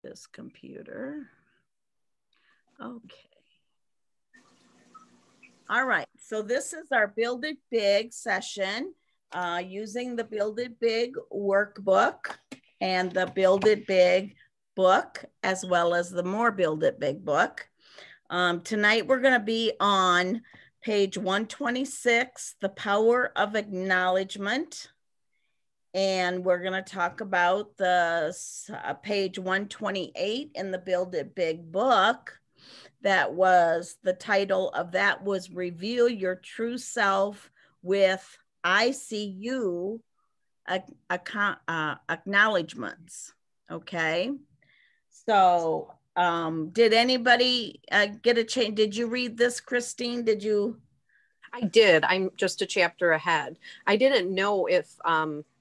this computer. Okay. All right, so this is our Build It Big session using the Build It Big workbook and the Build It Big book, as well as the More Build It Big book. Tonight we're going to be on page 126, The Power of Acknowledgement. And we're going to talk about the page 128 in the Build It Big book. That was, the title of that was Reveal Your True Self with ICU Acknowledgements. Okay. So did anybody get a chance? Did you read this, Christine? Did you? I did. I'm just a chapter ahead. I didn't know if,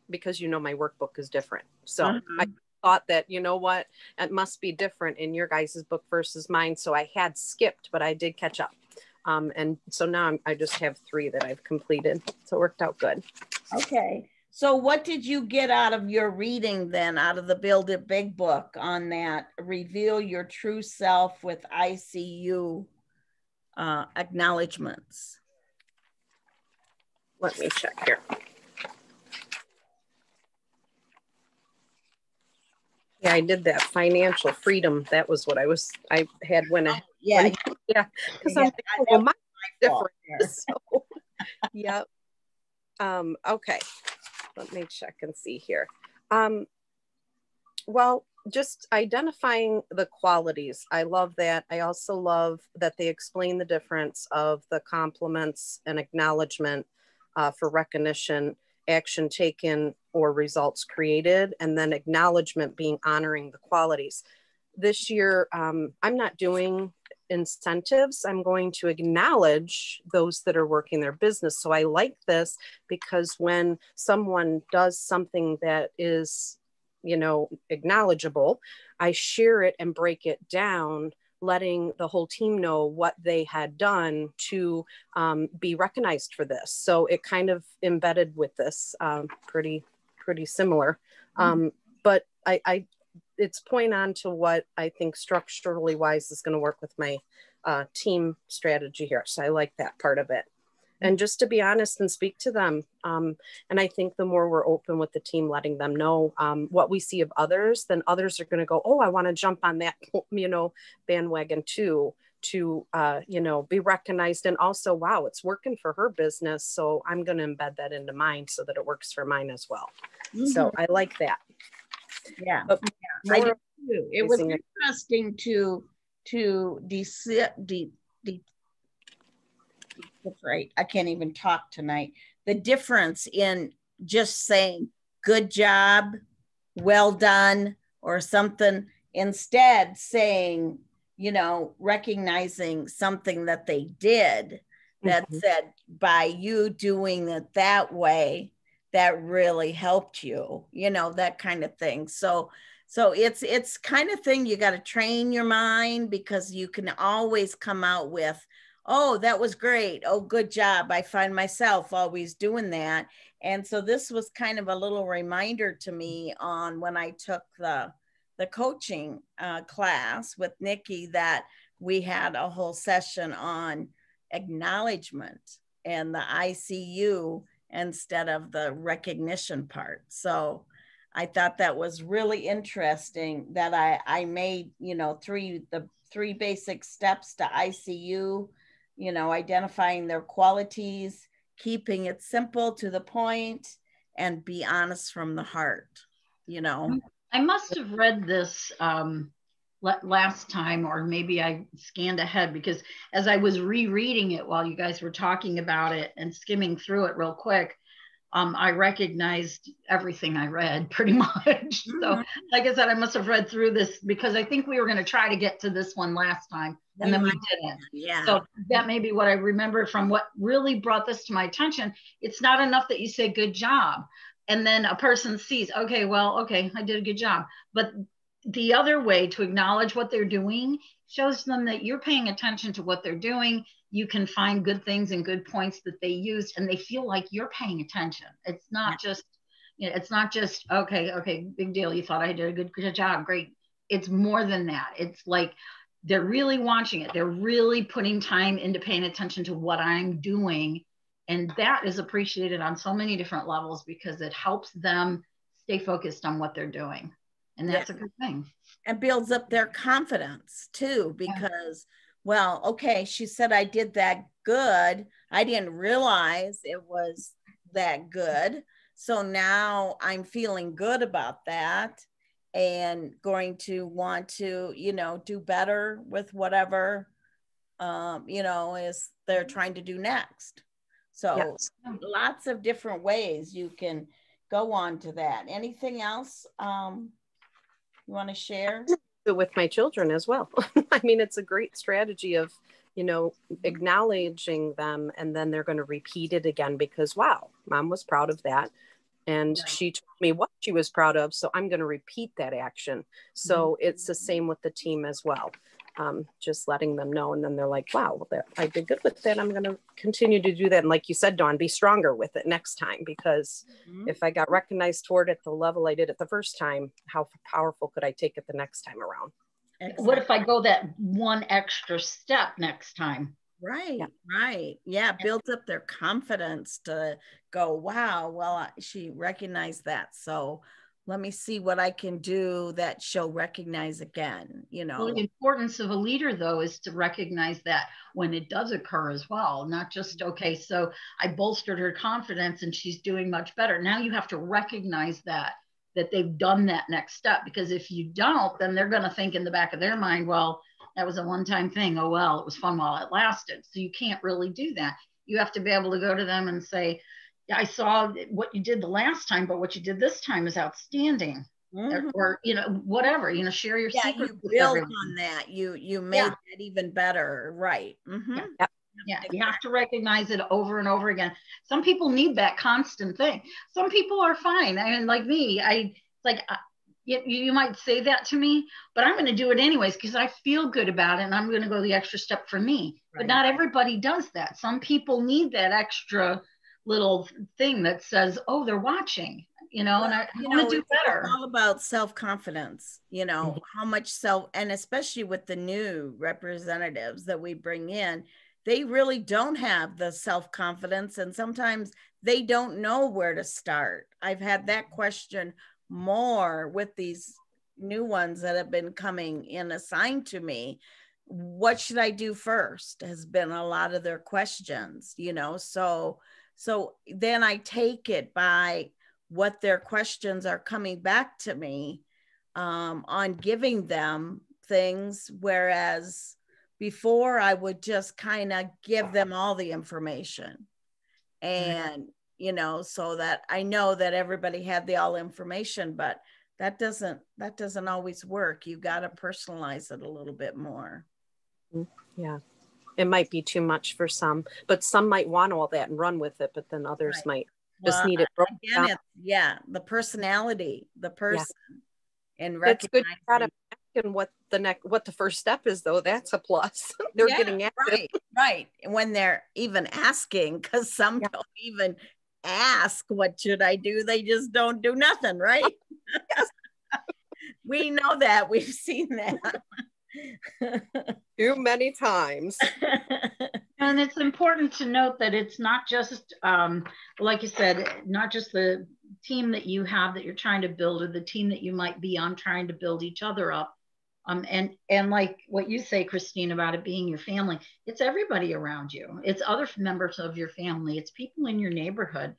because you know my workbook is different. So I thought that, you know what, it must be different in your guys' book versus mine. So I had skipped, but I did catch up. And so now I just have 3 that I've completed. So it worked out good. Okay. So what did you get out of your reading then, out of the Build It Big book on that? Reveal your true self with ICU acknowledgements. Let me check here. Yeah, I did that financial freedom. That was what I had when I, yeah. Because I'm thinking, well, mine's different. So, yep. Okay. Let me check and see here. Well, just identifying the qualities. I love that. I also love that they explain the difference of the compliments and acknowledgement for recognition, action taken, or results created, and then acknowledgement being honoring the qualities. This year, I'm not doing incentives. I'm going to acknowledge those that are working their business. So I like this because when someone does something that is, you know, acknowledgeable, I share it and break it down, letting the whole team know what they had done to be recognized for this. So it kind of embedded with this, pretty similar. But it's point on to what I think structurally wise is going to work with my team strategy here. So I like that part of it. And just to be honest and speak to them. And I think the more we're open with the team, letting them know what we see of others, then others are going to go, oh, I want to jump on that, you know, bandwagon too, to, you know, be recognized. And also, wow, it's working for her business. So I'm going to embed that into mine so that it works for mine as well. So I like that. Yeah. I did too. It was interesting that's right. I can't even talk tonight. The difference in just saying good job, well done, or something, instead saying, you know, recognizing something that they did that said, by you doing it that way, that really helped you, you know, that kind of thing. So it's kind of thing you got to train your mind, because you can always come out with, oh, that was great. Oh, good job. I find myself always doing that. And so this was kind of a little reminder to me on when I took the coaching class with Nikki, that we had a whole session on acknowledgement and the ICU instead of the recognition part. So I thought that was really interesting that I made, you know, the three basic steps to ICU, you know, identifying their qualities, keeping it simple to the point, and be honest from the heart, you know. I must have read this last time, or maybe I scanned ahead, because as I was rereading it while you guys were talking about it and skimming through it real quick, I recognized everything I read pretty much. So like I said, I must have read through this, because I think we were going to try to get to this one last time, and then we didn't. Yeah. So that may be what I remember from what really brought this to my attention. It's not enough that you say good job, and then a person sees, okay, well, okay, I did a good job. But the other way to acknowledge what they're doing shows them that you're paying attention to what they're doing. You can find good things and good points that they used, and they feel like you're paying attention. It's not just, you know, it's not just, okay, big deal. You thought I did a good job. Great. it's more than that. It's like they're really watching it. They're really putting time into paying attention to what I'm doing. And that is appreciated on so many different levels because it helps them stay focused on what they're doing. And that's a good thing. And builds up their confidence too, because, well, okay, she said I did that good. I didn't realize it was that good. So now I'm feeling good about that and going to want to, you know, do better with whatever, you know, is they're trying to do next. So lots of different ways you can go on to that. Anything else you want to share? With my children as well. I mean, it's a great strategy of, you know, acknowledging them, and then they're going to repeat it again because, wow, mom was proud of that. And she told me what she was proud of. So I'm going to repeat that action. So it's the same with the team as well. Just letting them know. And then they're like, wow, well, I did good with that. I'm going to continue to do that. And like you said, Dawn, be stronger with it next time, because if I got recognized toward at the level I did it the first time, how powerful could I take it the next time around? Exactly. What if I go that one extra step next time? Right, right. Yeah, builds up their confidence to go, wow, well, she recognized that. So let me see what I can do that she'll recognize again, you know. Well, the importance of a leader, though, is to recognize that when it does occur as well, not just, okay, so I bolstered her confidence and she's doing much better. Now you have to recognize that they've done that next step, because if you don't, then they're going to think in the back of their mind, well, that was a one-time thing. Oh, well, it was fun while it lasted. So you can't really do that. You have to be able to go to them and say, I saw what you did the last time, but what you did this time is outstanding. Or, you know, whatever, you know, share your secret. You build on that. You made that even better. Right. Yeah, you have to recognize it over and over again. Some people need that constant thing. Some people are fine. I mean, like me, you might say that to me, but I'm going to do it anyways because I feel good about it and I'm going to go the extra step for me. Right. But not everybody does that. Some people need that extra little thing that says, oh, they're watching, you know, and I want to do better. It's all about self-confidence, you know, how much and especially with the new representatives that we bring in, they really don't have the self-confidence, and sometimes they don't know where to start. I've had that question more with these new ones that have been coming in assigned to me. What should I do first has been a lot of their questions, you know, so then I take it by what their questions are coming back to me on giving them things, whereas before I would just kind of give them all the information, and you know, so that I know that everybody had the all information, but that doesn't always work. You got to personalize it a little bit more. Yeah, it might be too much for some, but some might want all that and run with it, but then others might just need it broken down. The personality, the person, and recognizing. It's good to what the first step is, though. That's a plus. They're getting at it. Right. When they're even asking, because some don't even ask, what should I do? They just don't do nothing, right? We know that. We've seen that. Too many times. And it's important to note that it's not just, like you said, not just the team that you have that you're trying to build, or the team that you might be on trying to build each other up. And like what you say, Christine, about it being your family, it's everybody around you. It's other members of your family. It's people in your neighborhood.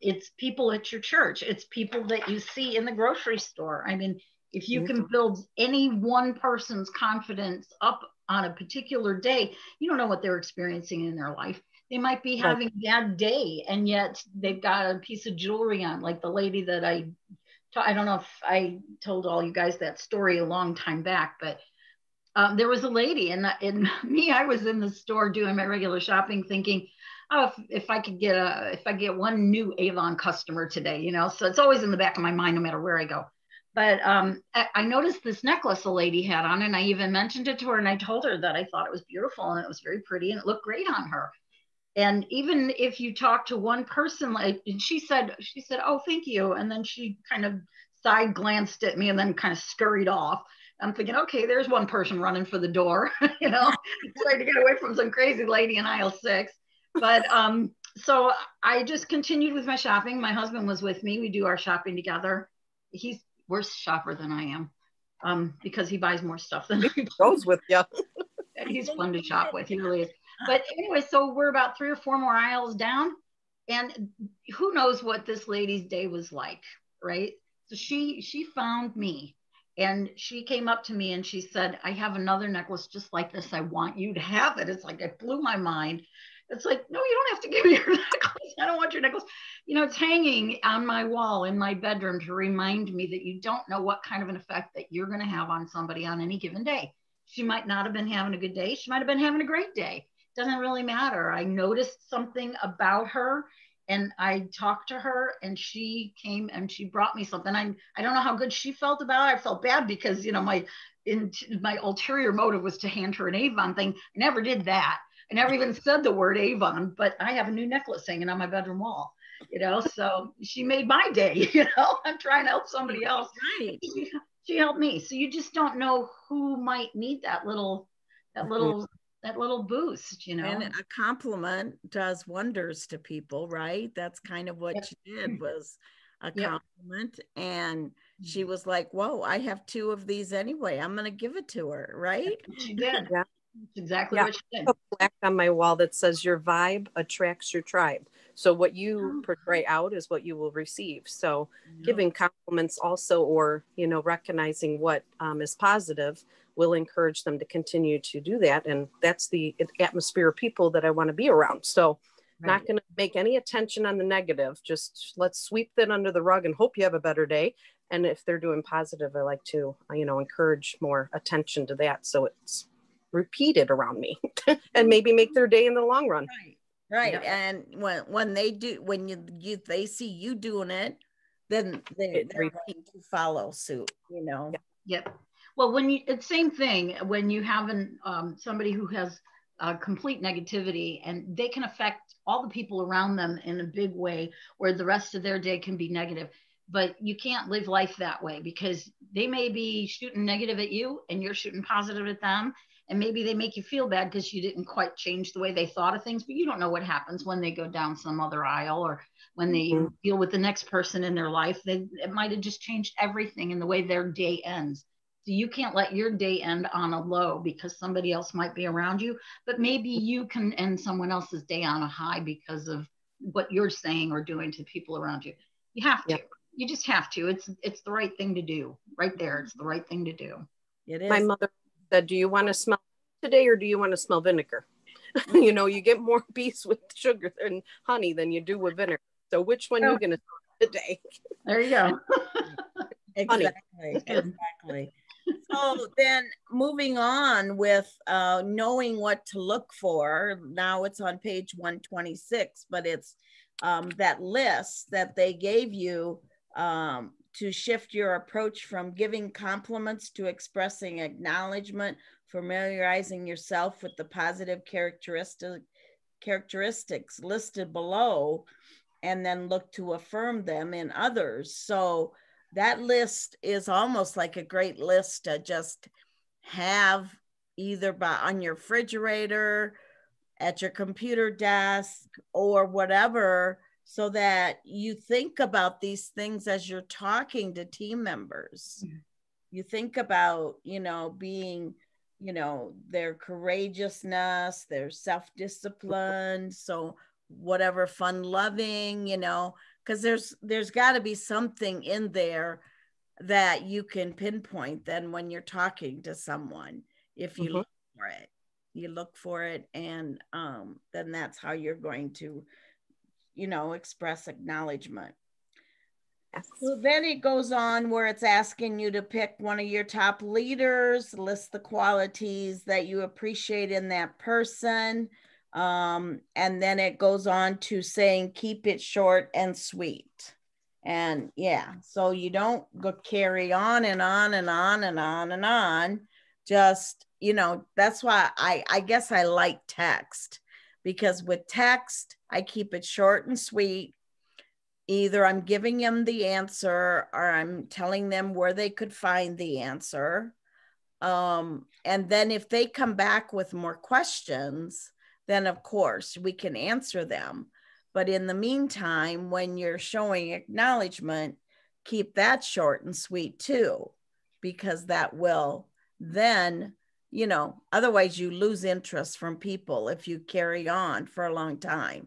It's people at your church. It's people that you see in the grocery store. I mean, if you can build any one person's confidence up on a particular day, you don't know what they're experiencing in their life. They might be having a bad day, and yet they've got a piece of jewelry on, like the lady that I don't know if I told all you guys that story a long time back, but there was a lady, and me, I was in the store doing my regular shopping thinking, oh, if I get one new Avon customer today, you know, so it's always in the back of my mind no matter where I go. But I noticed this necklace a lady had on, and I even mentioned it to her, and I told her that I thought it was beautiful and it was very pretty and it looked great on her. And even if you talk to one person, like, and she said, oh, thank you. And then she kind of side glanced at me and then kind of scurried off. I'm thinking, okay, there's one person running for the door, you know, trying to get away from some crazy lady in aisle 6. But so I just continued with my shopping. My husband was with me. We do our shopping together. He's worse shopper than I am, because he buys more stuff than I do. Goes with you. He's fun to shop with. He really is. But anyway, so we're about 3 or 4 more aisles down, and who knows what this lady's day was like, right? So she found me, and she came up to me and she said, I have another necklace just like this. I want you to have it. It's like, it blew my mind. It's like, no, you don't have to give me your necklace. I don't want your necklace. You know, it's hanging on my wall in my bedroom to remind me that you don't know what kind of an effect that you're going to have on somebody on any given day. She might not have been having a good day. She might have been having a great day. Doesn't really matter. I noticed something about her, and I talked to her, and she came and she brought me something. I don't know how good she felt about it. I felt bad because, you know, my ulterior motive was to hand her an Avon thing. I never did that. I never even said the word Avon, but I have a new necklace hanging on my bedroom wall, you know, so she made my day, you know. I'm trying to help somebody else. Right. She helped me. So you just don't know who might need that little boost, you know. And a compliment does wonders to people, right? That's kind of what she did, was a compliment. And she was like, whoa, I have 2 of these anyway. I'm going to give it to her, right? She did. Yeah. That's exactly what she did. A plaque on my wall that says your vibe attracts your tribe. So what you portray out is what you will receive. So giving compliments also, or, you know, recognizing what is positive, will encourage them to continue to do that. And that's the atmosphere of people that I want to be around. So not going to make any attention on the negative. Just let's sweep that under the rug and hope you have a better day. And if they're doing positive, I like to, you know, encourage more attention to that. So it's repeated around me and maybe make their day in the long run. Right. And when they do, when they see you doing it, then they're going to follow suit, you know. Yep. Well, it's same thing when you have somebody who has complete negativity, and they can affect all the people around them in a big way, where the rest of their day can be negative. But you can't live life that way, because they may be shooting negative at you and you're shooting positive at them. And maybe they make you feel bad because you didn't quite change the way they thought of things, but you don't know what happens when they go down some other aisle, or when they deal with the next person in their life. It might have just changed everything in the way their day ends. So you can't let your day end on a low because somebody else might be around you, but maybe you can end someone else's day on a high because of what you're saying or doing to people around you. You have to. You just have to. It's the right thing to do. Right there. It's the right thing to do. It is. My mother said, do you want to smell today, or do you want to smell vinegar? You know, you get more peace with sugar and honey than you do with vinegar. So which one are you going to smell today? There you go. Exactly. So then moving on with knowing what to look for. Now it's on page 126, but it's that list that they gave you to shift your approach from giving compliments to expressing acknowledgement, familiarizing yourself with the positive characteristics listed below, and then look to affirm them in others. So that list is almost like a great list to just have either on your refrigerator, at your computer desk, or whatever, so that you think about these things as you're talking to team members. You think about, you know, being, you know, their courageousness, their self-discipline, so whatever, fun loving, you know, because there's got to be something in there that you can pinpoint then when you're talking to someone. If you look for it, and then that's how you're going to, you know, express acknowledgement. So then it goes on where it's asking you to pick one of your top leaders, list the qualities that you appreciate in that person. And then it goes on to saying, keep it short and sweet. And so you don't go carry on and on and on and on and on. Just, you know, that's why I guess I like text, because with text, I keep it short and sweet. Either I'm giving them the answer, or I'm telling them where they could find the answer. And then if they come back with more questions, then of course we can answer them. But in the meantime, when you're showing acknowledgement, keep that short and sweet too, because that will then, you know, otherwise you lose interest from people if you carry on for a long time.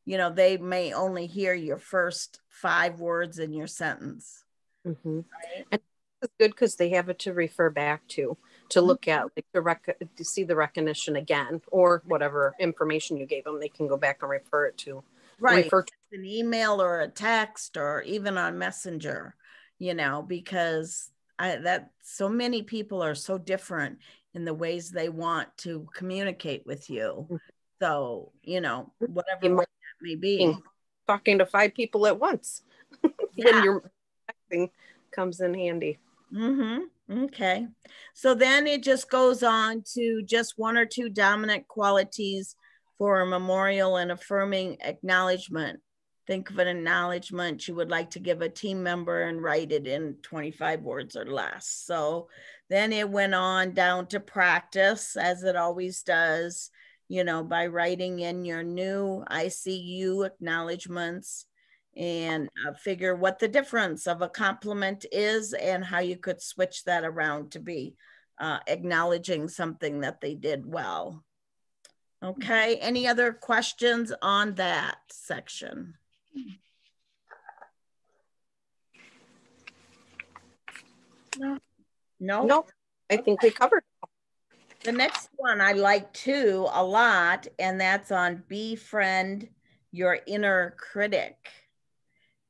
You know, they may only hear your first 5 words in your sentence. Mm-hmm. Right? And it's good because they have it to refer back to look at, like to see the recognition again, or whatever information you gave them, they can go back and refer it to. Right. Refer to an email or a text or even on Messenger, you know, because that so many people are so different in the ways they want to communicate with you. Mm-hmm. So, you know, whatever way that may be. Talking to 5 people at once when your texting comes in handy. Mm-hmm. Okay. So then it just goes on to just 1 or 2 dominant qualities for a memorial and affirming acknowledgement. Think of an acknowledgement you would like to give a team member and write it in 25 words or less. So then it went on down to practice, as it always does, you know, by writing in your new I see you acknowledgements, and figure what the difference of a compliment is and how you could switch that around to be acknowledging something that they did well. Okay, any other questions on that section? No, I think we covered. The next one I like too a lot, and that's on befriend your inner critic.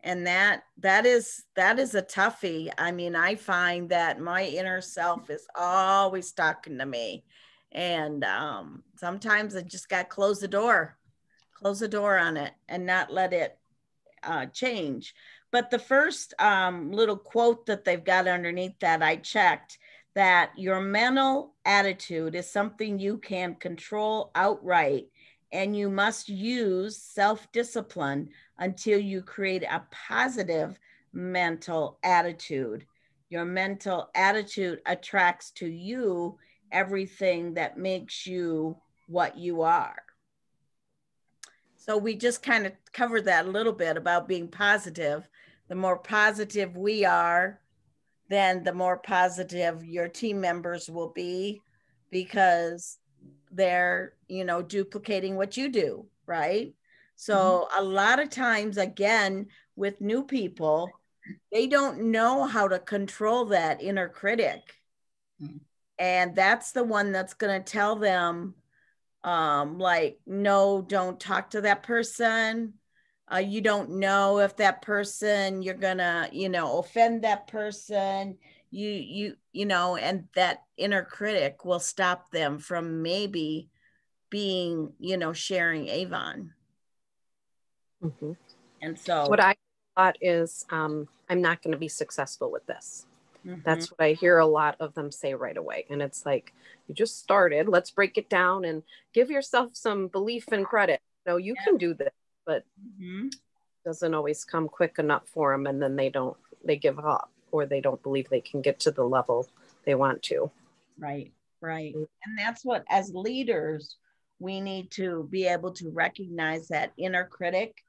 And that is a toughie. I mean, I find that my inner self is always talking to me, and sometimes I just got to close the door on it and not let it change. But the first little quote that they've got underneath that, I checked that your mental attitude is something you can control outright, and you must use self-discipline until you create a positive mental attitude. Your mental attitude attracts to you everything that makes you what you are. So we just kind of covered that a little bit about being positive. The more positive we are, then the more positive your team members will be, because they're, you know, duplicating what you do, right? So a lot of times, again, with new people, they don't know how to control that inner critic. And that's the one that's going to tell them, like, no, don't talk to that person. You don't know if that person, you're gonna, you know, offend that person. You know, and that inner critic will stop them from maybe being, you know, sharing Avon. Mm-hmm. And so what I thought is, I'm not going to be successful with this. Mm-hmm. That's what I hear a lot of them say right away. And it's like, you just started, let's break it down and give yourself some belief and credit. No, you can do this, but it doesn't always come quick enough for them. And then they give up, or they don't believe they can get to the level they want to. Right. And that's what, as leaders, we need to be able to recognize that inner critic,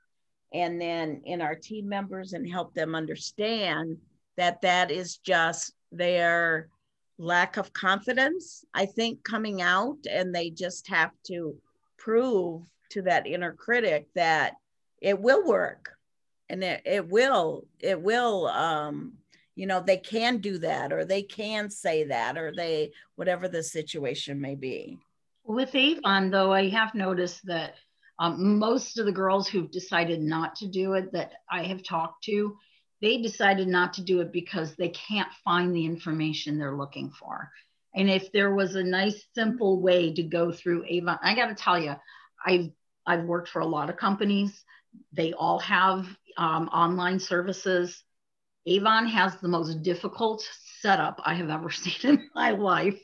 and then in our team members, and help them understand that that is just their lack of confidence, I think, coming out, and they just have to prove to that inner critic that it will work, and it will, you know, they can do that, or they can say that, or they, whatever the situation may be. With Avon, though, I have noticed that most of the girls who've decided not to do it that I have talked to, they decided not to do it because they can't find the information they're looking for. And if there was a nice, simple way to go through Avon, I got to tell you, I've worked for a lot of companies. They all have online services. Avon has the most difficult setup I have ever seen in my life.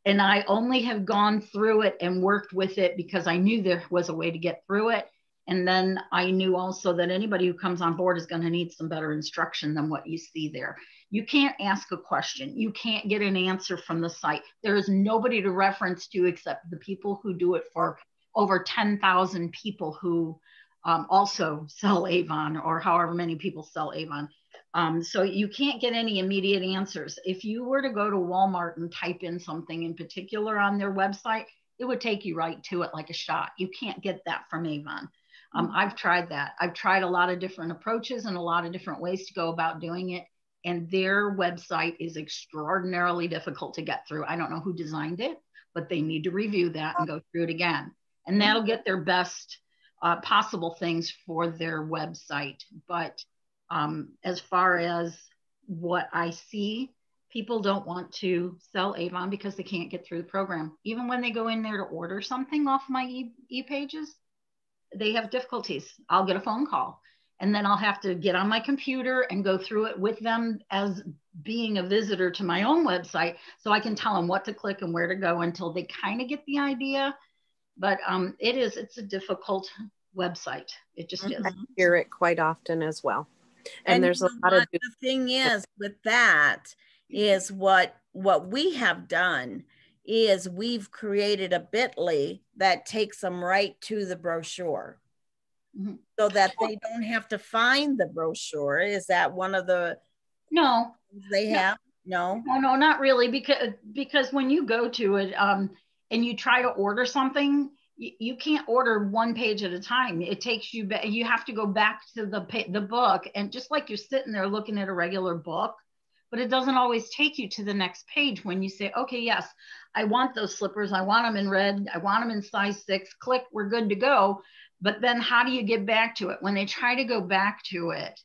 And I only have gone through it and worked with it because I knew there was a way to get through it. And then I knew also that anybody who comes on board is going to need some better instruction than what you see there. You can't ask a question. You can't get an answer from the site. There is nobody to reference to except the people who do it for over 10,000 people who also sell Avon, or however many people sell Avon. So you can't get any immediate answers. If you were to go to Walmart and type in something in particular on their website, it would take you right to it like a shot. You can't get that from Avon. I've tried that. I've tried a lot of different approaches and a lot of different ways to go about doing it. And their website is extraordinarily difficult to get through. I don't know who designed it, but they need to review that and go through it again. And that'll get their best possible things for their website. But as far as what I see, people don't want to sell Avon because they can't get through the program. Even when they go in there to order something off my e-pages, they have difficulties. I'll get a phone call, and then I'll have to get on my computer and go through it with them as being a visitor to my own website, so I can tell them what to click and where to go until they kind of get the idea. But it's a difficult website. It just is. I hear it quite often as well. And there's a lot of the thing is with that is what we have done is we've created a bit.ly that takes them right to the brochure, so that they don't have to find the brochure. Is that one of the they have? No, not really, because when you go to it and you try to order something, you can't order one page at a time. It takes you back. You have to go back to the book, and just like you're sitting there looking at a regular book, but it doesn't always take you to the next page when you say, okay, yes, I want those slippers. I want them in red. I want them in size 6. Click, we're good to go. But then how do you get back to it? When they try to go back to it,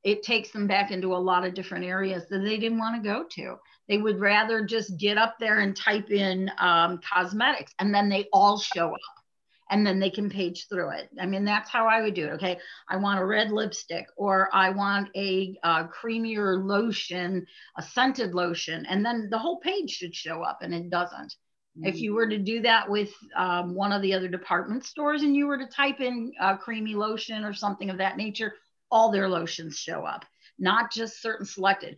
it takes them back into a lot of different areas that they didn't want to go to. They would rather just get up there and type in cosmetics, and then they all show up. And then they can page through it. I mean, that's how I would do it. Okay, I want a red lipstick, or I want a creamier lotion, a scented lotion, and then the whole page should show up, and it doesn't. If you were to do that with one of the other department stores and you were to type in creamy lotion or something of that nature, all their lotions show up, not just certain selected.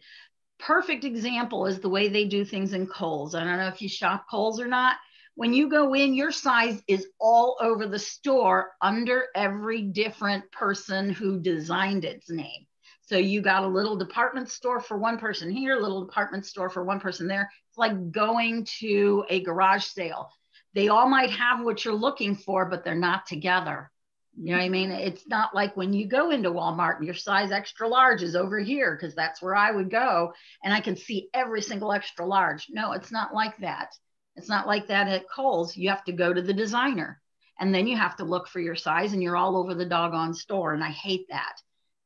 Perfect example is the way they do things in Kohl's. I don't know if you shop Kohl's or not. When you go in, your size is all over the store under every different person who designed its name. So you got a little department store for one person here, a little department store for one person there. It's like going to a garage sale. They all might have what you're looking for, but they're not together. You know what I mean? It's not like when you go into Walmart and your size extra large is over here, because that's where I would go, and I can see every single extra large. No, it's not like that. It's not like that at Kohl's. You have to go to the designer, and then you have to look for your size, and you're all over the doggone store, and I hate that.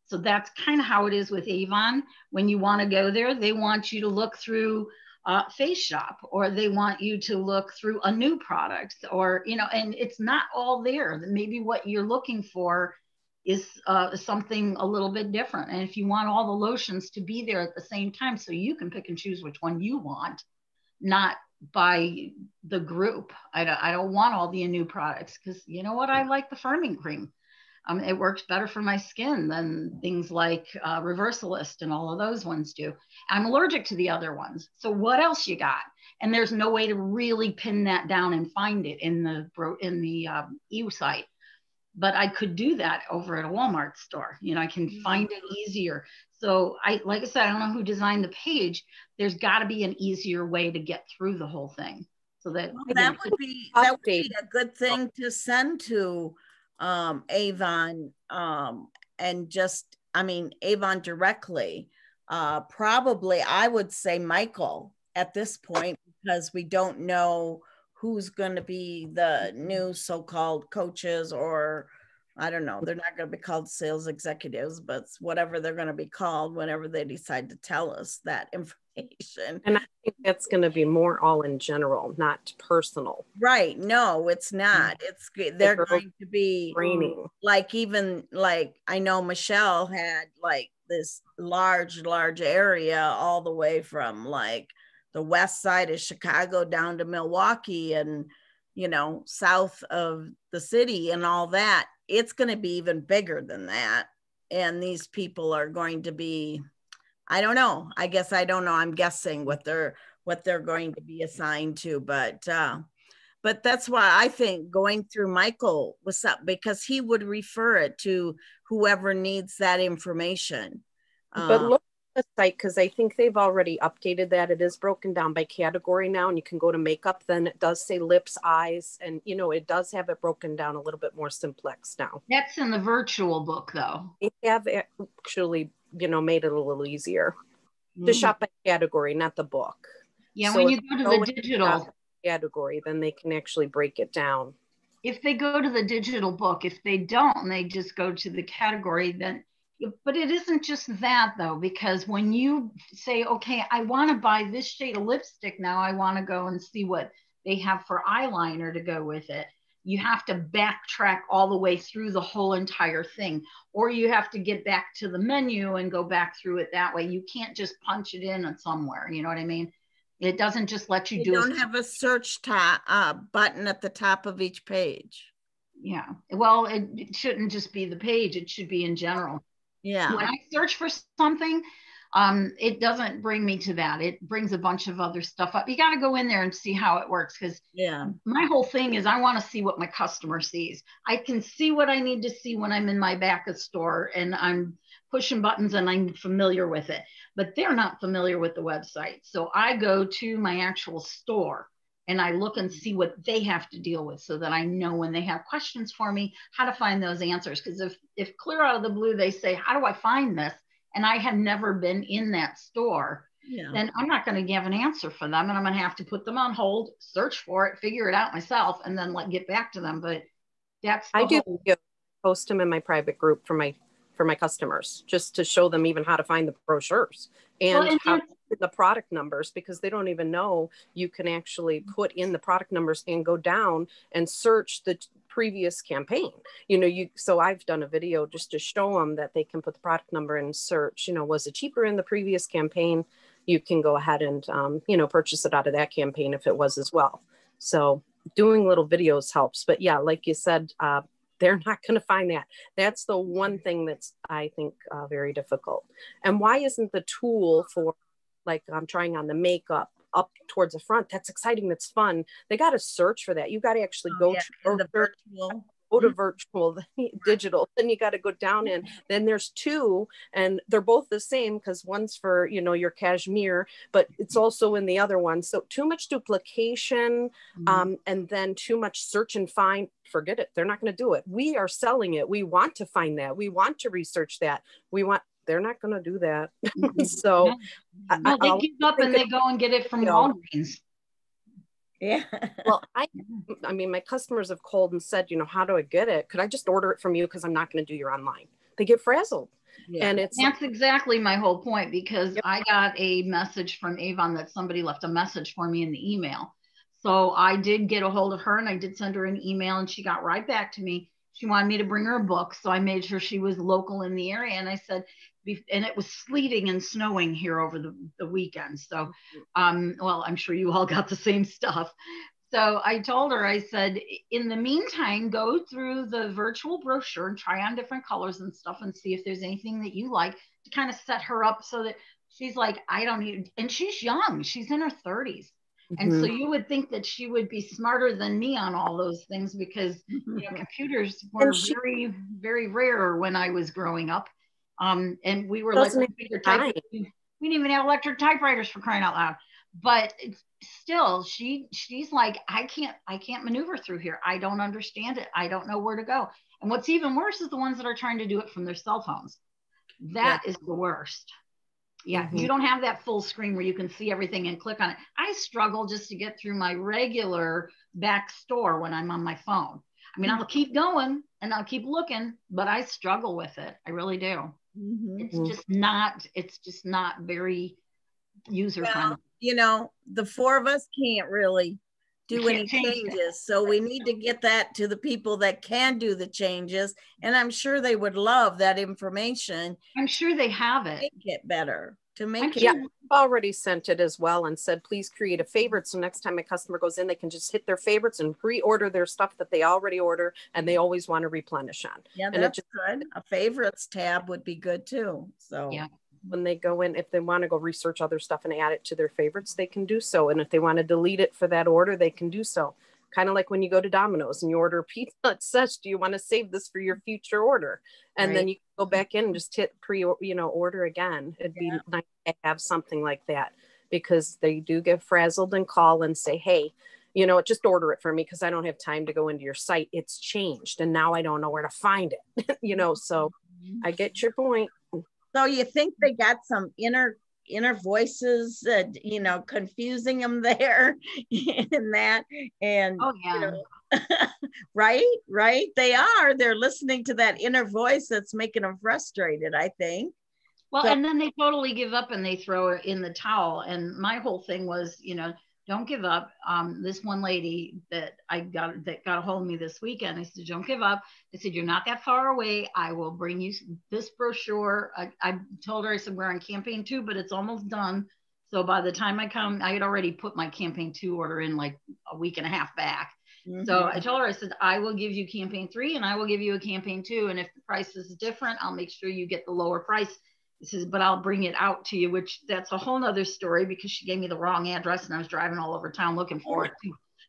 So that's kind of how it is with Avon. When you want to go there, they want you to look through Face Shop, or they want you to look through a new product, or, and it's not all there. Maybe what you're looking for is something a little bit different. And if you want all the lotions to be there at the same time, so you can pick and choose which one you want, not by the group. I don't want all the new products, because you know what? I like the firming cream. It works better for my skin than things like Reversalist and all of those ones do. I'm allergic to the other ones. So what else you got? And there's no way to really pin that down and find it in the EU site. But I could do that over at a Walmart store. I can find it easier. So like I said, I don't know who designed the page. There's got to be an easier way to get through the whole thing. So that would be a good thing to send to Avon, and just, Avon directly. Probably I would say Michael at this point, because we don't know who's going to be the new so-called coaches, or I don't know, they're not going to be called sales executives, but whatever they're going to be called whenever they decide to tell us that information. And I think that's going to be more all in general, not personal. Right. No, it's not. It's they're going to be training. Like, even like, I know Michelle had like this large area all the way from like the west side of Chicago down to Milwaukee, and south of the city and all that. It's going to be even bigger than that. And these people are going to be I don't know. I guess I don't know. I'm guessing what they're going to be assigned to, but that's why I think going through Michael was up, because he would refer it to whoever needs that information. But look at the site, because I think they've already updated that. It is broken down by category now, and you can go to makeup. Then it does say lips, eyes, and you know, it does have it broken down a little bit more simplex now. That's in the virtual book, though. They have actually, you know, made it a little easier to shop by category, not the book. Yeah, so when you go to the digital category, then they can actually break it down. If they go to the digital book, if they don't, and they just go to the category, then, but it isn't just that though, because when you say, okay, I want to buy this shade of lipstick now, I want to go and see what they have for eyeliner to go with it. You have to backtrack all the way through the whole entire thing, or you have to get back to the menu and go back through it that way. You can't just punch it in somewhere. You know what I mean? It doesn't just let you do it. You don't have a search button at the top of each page. Yeah. Well, it shouldn't just be the page. It should be in general. Yeah. When I search for something, it doesn't bring me to that. It brings a bunch of other stuff up. You got to go in there and see how it works, because my whole thing is I want to see what my customer sees. I can see what I need to see when I'm in my back of store and I'm pushing buttons and I'm familiar with it, but they're not familiar with the website. So I go to my actual store and I look and see what they have to deal with, so that I know when they have questions for me, how to find those answers. Because if clear out of the blue, they say, how do I find this? And I have never been in that store, then I'm not going to give an answer for them. And I'm going to have to put them on hold, search for it, figure it out myself, and then get back to them. But that's I do post them in my private group for my customers, just to show them even how to find the brochures and how to put the product numbers, because they don't even know you can actually put in the product numbers and go down and search the previous campaign. You know, so I've done a video just to show them that they can put the product number and search, you know, was it cheaper in the previous campaign? You can go ahead and, you know, purchase it out of that campaign if it was as well. So doing little videos helps. But yeah, like you said, they're not going to find that. That's the one thing that's, I think, very difficult. And why isn't the tool for, like, I'm trying on the makeup up towards the front? That's exciting. That's fun. They got to search for that. You got to actually go to the virtual. Go to virtual, digital, then you got to go down in. Then there's two, and they're both the same, because one's for, you know, your cashmere, but it's also in the other one. So too much duplication, and then too much search and find. Forget it. They're not going to do it. We are selling it. We want to find that. We want to research that. They're not going to do that. So no, they give up and they go and get it from Walgreens. Yeah. Well, I mean, my customers have called and said, you know, how do I get it? Could I just order it from you? Because I'm not going to do your online. They get frazzled. Yeah. And that's exactly my whole point, because I got a message from Avon that somebody left a message for me in the email. So I did get a hold of her and I did send her an email, and she got right back to me. She wanted me to bring her a book. So I made sure she was local in the area. And I said, and it was sleeting and snowing here over the weekend. So, well, I'm sure you all got the same stuff. So I told her, I said, in the meantime, go through the virtual brochure and try on different colors and stuff and see if there's anything that you like, to kind of set her up so that she's like, I don't need, and she's young, she's in her 30s. And so you would think that she would be smarter than me on all those things, because you know, computers were very, very rare when I was growing up. And we were like, we didn't even have electric typewriters, for crying out loud. But still, she's like, I can't maneuver through here. I don't understand it. I don't know where to go. And what's even worse is the ones that are trying to do it from their cell phones. That is the worst. Yeah, you don't have that full screen where you can see everything and click on it. I struggle just to get through my regular back store when I'm on my phone. I mean, I'll keep going and I'll keep looking, but I struggle with it. I really do. It's just not very user friendly. Well, you know, the four of us can't really do any changes. So we need to get that to the people that can do the changes. And I'm sure they would love that information. I'm sure they have it. Make it better. To make it. Yeah, I've already sent it as well and said, please create a favorite. So next time a customer goes in, they can just hit their favorites and pre-order their stuff that they already order and they always want to replenish on. Yeah, that's good. A favorites tab would be good too. So yeah. when they go in, if they want to go research other stuff and add it to their favorites, they can do so. And if they want to delete it for that order, they can do so. Kind of like when you go to Domino's and you order pizza, it says, do you want to save this for your future order? And then you can go back in and just hit order again. It'd be nice to have something like that, because they do get frazzled and call and say, hey, just order it for me because I don't have time to go into your site. It's changed and now I don't know where to find it. So I get your point. So you think they got some inner voices that, confusing them there in that, and right, they're listening to that inner voice that's making them frustrated, I think. Well, and then they totally give up and they throw it in the towel. And my whole thing was, don't give up. This one lady that got a hold of me this weekend, I said, don't give up. I said, you're not that far away. I will bring you this brochure. I told her, I said, we're on campaign 2, but it's almost done. So by the time I come, I had already put my campaign 2 order in like a week and a half back. So I told her, I said, I will give you campaign 3 and I will give you a campaign 2. And if the price is different, I'll make sure you get the lower price. He says, but I'll bring it out to you, which that's a whole nother story, because she gave me the wrong address and I was driving all over town looking for it,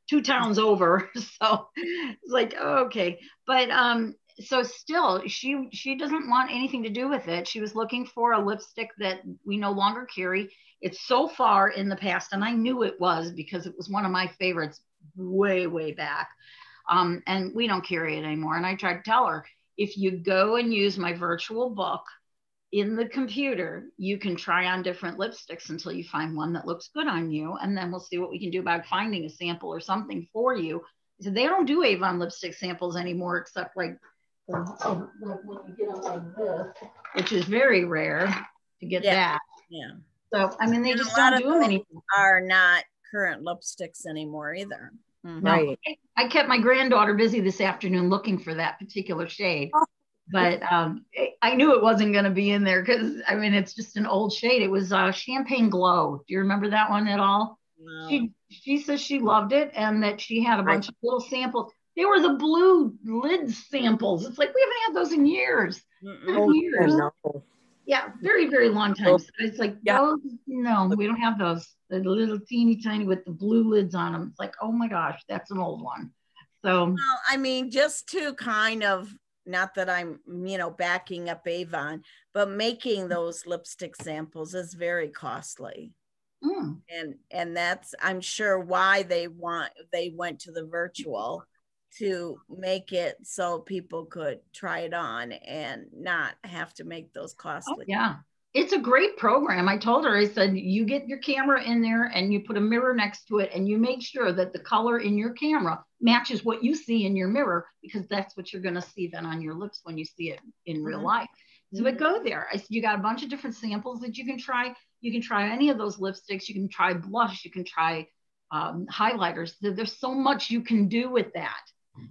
two towns over. So it's like, oh, okay. But so still, she doesn't want anything to do with it. She was looking for a lipstick that we no longer carry. It's so far in the past, and I knew it was because it was one of my favorites way, way back. And we don't carry it anymore. And I tried to tell her, if you go and use my virtual book, in the computer, you can try on different lipsticks until you find one that looks good on you. And then we'll see what we can do about finding a sample or something for you. So they don't do Avon lipstick samples anymore, except like when you get them like this, which is very rare to get that. Yeah. So, I mean, they just don't do them anymore. Are not current lipsticks anymore either. Right. I kept my granddaughter busy this afternoon looking for that particular shade. But I knew it wasn't going to be in there because, I mean, it's just an old shade. It was Champagne Glow. Do you remember that one at all? No. She says she loved it and that she had a bunch of little samples. They were the blue lid samples. It's like, we haven't had those in years. Years. No. Yeah, very, very long time. So it's like, those, no, we don't have those. The little teeny tiny with the blue lids on them. It's like, oh my gosh, that's an old one. So, well, I mean, just to kind of, not that I'm, backing up Avon, but making those lipstick samples is very costly. And that's, I'm sure, why they went to the virtual, to make it so people could try it on and not have to make those costly. Yeah, it's a great program. I told her, I said, you get your camera in there and you put a mirror next to it and you make sure that the color in your camera matches what you see in your mirror, because that's what you're going to see then on your lips when you see it in real life. So but go there. I said, you got a bunch of different samples that you can try. You can try any of those lipsticks. You can try blush. You can try highlighters. There's so much you can do with that.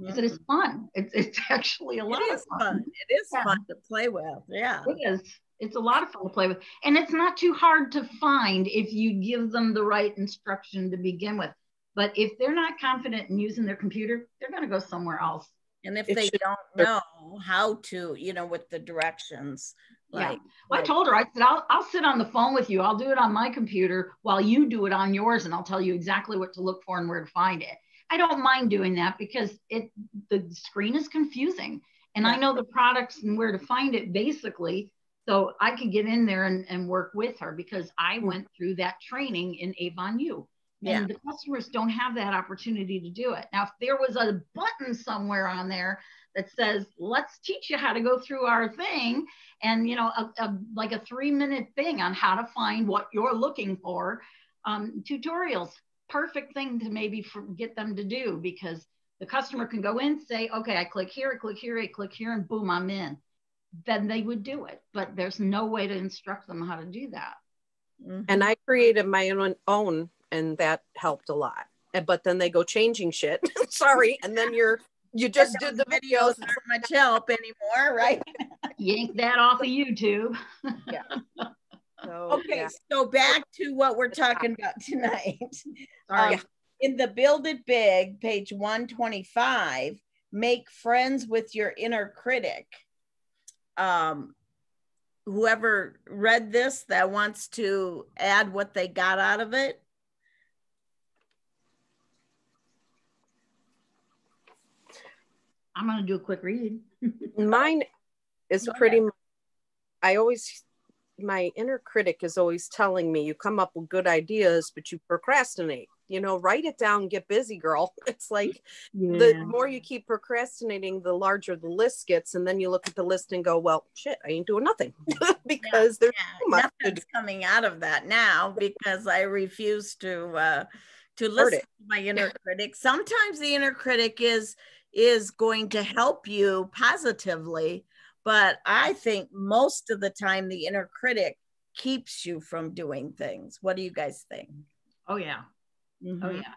I said, it's fun. It's actually a lot of fun. It is fun to play with. Yeah, it is. It's a lot of fun to play with. And it's not too hard to find if you give them the right instruction to begin with. But if they're not confident in using their computer, they're going to go somewhere else. And if they don't know how to, with the directions. Well, I told her, I said, I'll sit on the phone with you. I'll do it on my computer while you do it on yours. And I'll tell you exactly what to look for and where to find it. I don't mind doing that because the screen is confusing. And I know the products and where to find it basically. So I could get in there and work with her because I went through that training in Avon U. And the customers don't have that opportunity to do it. Now, if there was a button somewhere on there that says, let's teach you how to go through our thing, and, like a 3-minute thing on how to find what you're looking for, tutorials, perfect thing to maybe get them to do, because the customer can go in, say, okay, I click here, I click here, I click here, and boom, I'm in. Then they would do it. But there's no way to instruct them how to do that. And I created my own, and that helped a lot. But then they go changing shit. Sorry. And then you just did the videos. Not much help anymore, right? Yank that off of YouTube. So back to what we're talking about tonight. In the Build It Big, page 125, make friends with your inner critic. whoever read this that wants to add what they got out of it? I'm going to do a quick read. Mine is pretty much, my inner critic is always telling me, you come up with good ideas, but you procrastinate. You know, write it down, get busy, girl. It's like the more you keep procrastinating, the larger the list gets. And then you look at the list and go, well, shit, I ain't doing nothing because there's too much nothing's coming out of that now because I refuse to listen to my inner critic. Sometimes the inner critic is going to help you positively, but I think most of the time the inner critic keeps you from doing things. What do you guys think? Oh yeah. Mm-hmm. Oh yeah.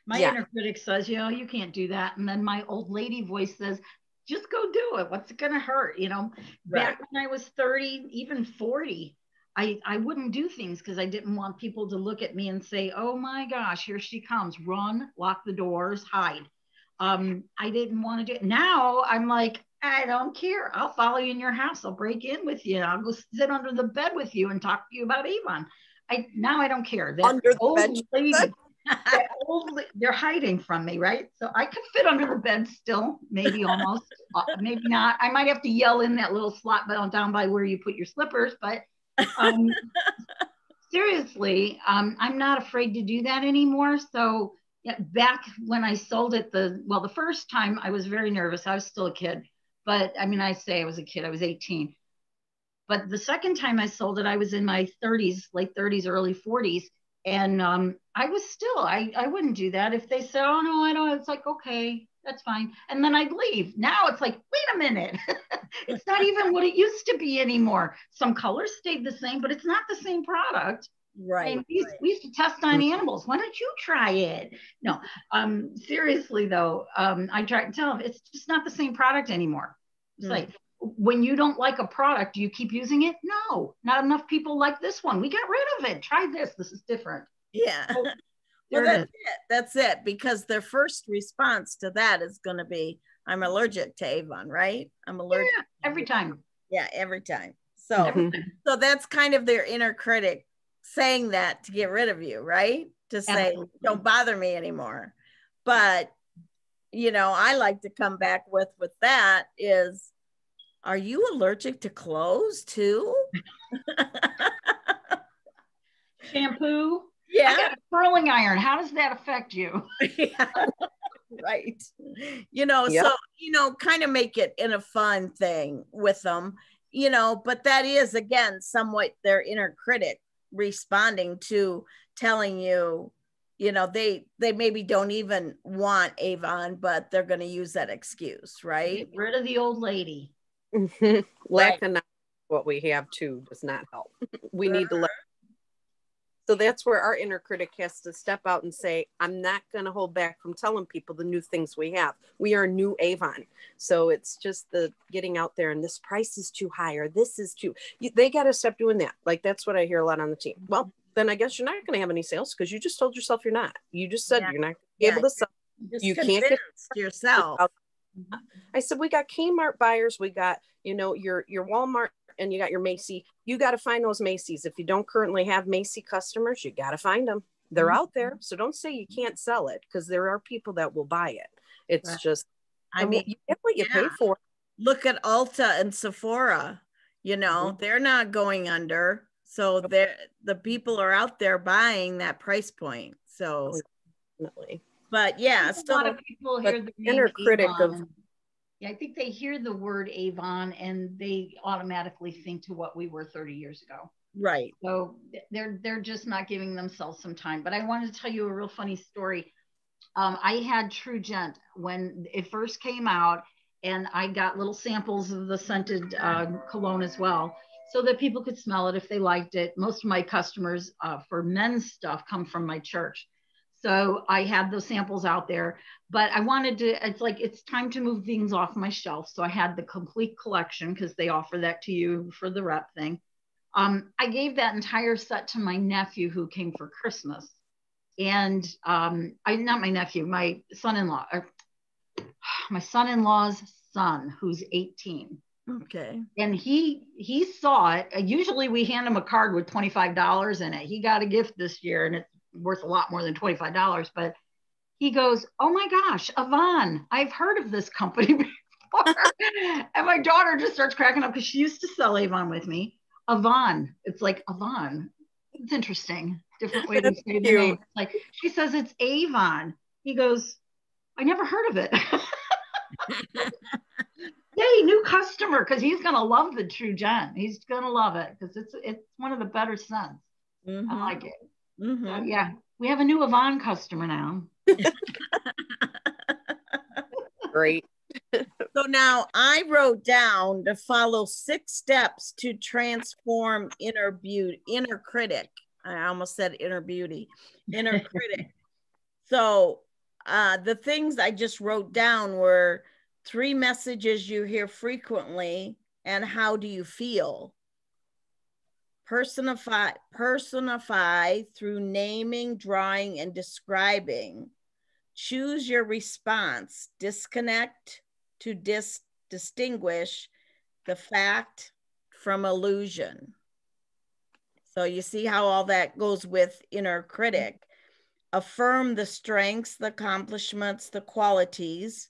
My inner critic says, you know, you can't do that. And then my old lady voice says, just go do it. What's it going to hurt? You know, back when I was 30, even 40, I wouldn't do things because I didn't want people to look at me and say, oh my gosh, here she comes, run, lock the doors, hide. I didn't want to do it. Now I'm like, I don't care. I'll follow you in your house. I'll break in with you. I'll go sit under the bed with you and talk to you about Avon. Now I don't care. That under the old bed. lady, they're hiding from me, right? So I could fit under the bed still, maybe almost, maybe not. I might have to yell in that little slot down by where you put your slippers, but seriously, I'm not afraid to do that anymore. So yeah, back when I sold it, the first time I was very nervous. I was still a kid, but I mean, I say I was a kid, I was 18. But the second time I sold it, I was in my 30s, late 30s, early 40s. And I was still, I wouldn't do that. If they said, oh no, I don't, it's like, okay, that's fine. And then I'd leave. Now it's like, wait a minute. It's not even what it used to be anymore. Some colors stayed the same, but it's not the same product. Right. And we used to test on animals. Why don't you try it? No, seriously though, I try to tell them it's just not the same product anymore. It's like, when you don't like a product, do you keep using it? No, not enough people like this one. We got rid of it. Try this. This is different. Yeah. So, well, that's it. That's it. Because their first response to that is going to be, I'm allergic to Avon, right? I'm allergic. Yeah, every time. Yeah, every time. So, so that's kind of their inner critic saying that to get rid of you, right? To say, don't bother me anymore. But, you know, I like to come back with that is, are you allergic to clothes too? Shampoo? Yeah. I got a curling iron. How does that affect you? Yeah. Right. You know, so, you know, kind of make it in a fun thing with them, you know, but that is, again, somewhat their inner critic responding to telling you, you know, they maybe don't even want Avon, but they're going to use that excuse, right? Get rid of the old lady. Lack of knowledge, what we have too does not help. We need to learn. So that's where our inner critic has to step out and say, I'm not going to hold back from telling people the new things we have. We are new Avon. So it's just the getting out there and this price is too high or this is too, they got to stop doing that. Like, that's what I hear a lot on the team. Well, then I guess you're not going to have any sales because you just told yourself you're not. You just said you're not able to sell. You can't get yourself. I said, we got Kmart buyers. We got, you know, your Walmart and you got your Macy. You got to find those Macy's. If you don't currently have Macy customers, you got to find them. They're out there. So don't say you can't sell it because there are people that will buy it. It's just, I mean, you get what you pay for. Look at Ulta and Sephora, you know, they're not going under. So the people are out there buying that price point. So definitely. But yeah, still, a lot of people hear the inner critic of. Yeah, I think they hear the word Avon and they automatically think to what we were 30 years ago. Right. So they're just not giving themselves some time. But I wanted to tell you a real funny story. I had True Gent when it first came out, and I got little samples of the scented cologne as well, so that people could smell it if they liked it. Most of my customers for men's stuff come from my church. So I had those samples out there, but I wanted to, it's like, it's time to move things off my shelf. So I had the complete collection because they offer that to you for the rep thing. I gave that entire set to my nephew who came for Christmas. And not my nephew, my son-in-law, my son-in-law's son, who's 18. Okay. And he saw it. Usually we hand him a card with $25 in it. He got a gift this year and it's worth a lot more than $25, but he goes, "Oh my gosh, Avon, I've heard of this company before." And my daughter just starts cracking up because she used to sell Avon with me. Avon, it's like Avon. It's interesting. Different way to say the name. Like she says it's Avon. He goes, "I never heard of it." Yay, new customer, because he's gonna love the True Gen. He's gonna love it because it's one of the better scents. I like it. So yeah, we have a new Avon customer now. Great. So now I wrote down to follow 6 steps to transform inner critic. I almost said inner beauty, inner critic. So the things I just wrote down were 3 messages you hear frequently and how do you feel? Personify through naming, drawing, and describing. Choose your response. Disconnect to distinguish the fact from illusion. So you see how all that goes with inner critic. Affirm the strengths, the accomplishments, the qualities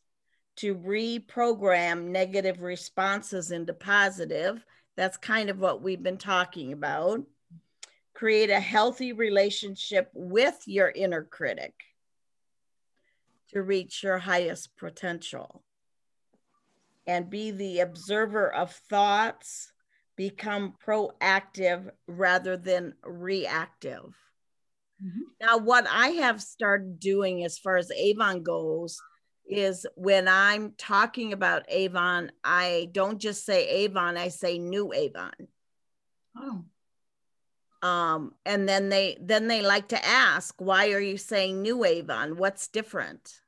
to reprogram negative responses into positive. That's kind of what we've been talking about. Create a healthy relationship with your inner critic to reach your highest potential. And be the observer of thoughts. Become proactive rather than reactive. Now, what I have started doing as far as Avon goes is when I'm talking about Avon, I don't just say Avon, I say new Avon. Oh. And then they like to ask, why are you saying new Avon? What's different?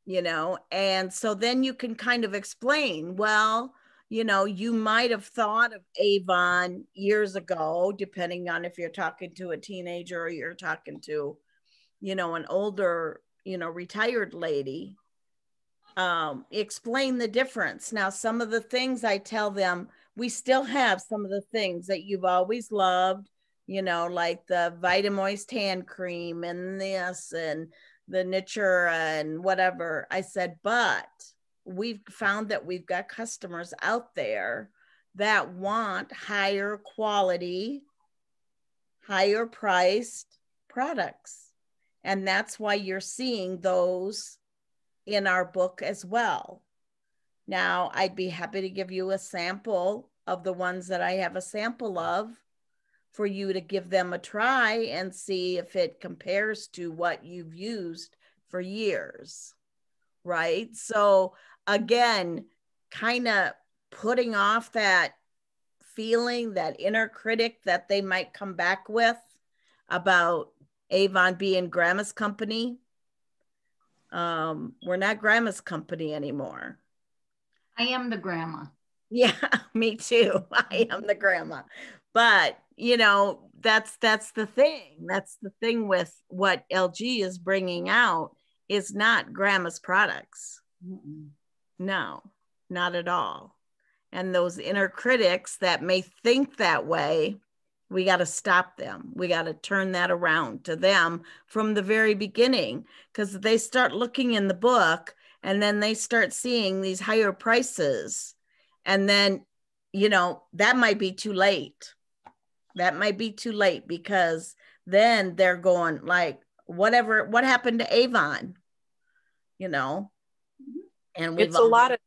You know, and so then you can kind of explain, well, you know, you might have thought of Avon years ago, depending on if you're talking to a teenager or you're talking to, you know, an older, you know, retired lady. Explain the difference. Now, some of the things I tell them, we still have some of the things that you've always loved, you know, like the Vitamoist hand cream and this and the Natura and whatever. I said, but we've found that we've got customers out there that want higher quality, higher priced products. And that's why you're seeing those in our book as well. Now, I'd be happy to give you a sample of the ones that I have a sample of for you to give them a try and see if it compares to what you've used for years, right? So again, kind of putting off that feeling, that inner critic that they might come back with about Avon being grandma's company. We're not grandma's company anymore. I am the grandma. Yeah, me too. I am the grandma. But, you know, that's the thing. That's the thing with what LG is bringing out is not grandma's products. No, not at all. And those inner critics that may think that way, we got to stop them. We got to turn that around to them from the very beginning, because they start looking in the book and then they start seeing these higher prices. And then, you know, that might be too late. That might be too late, because then they're going like, what happened to Avon? You know, and it's a lot of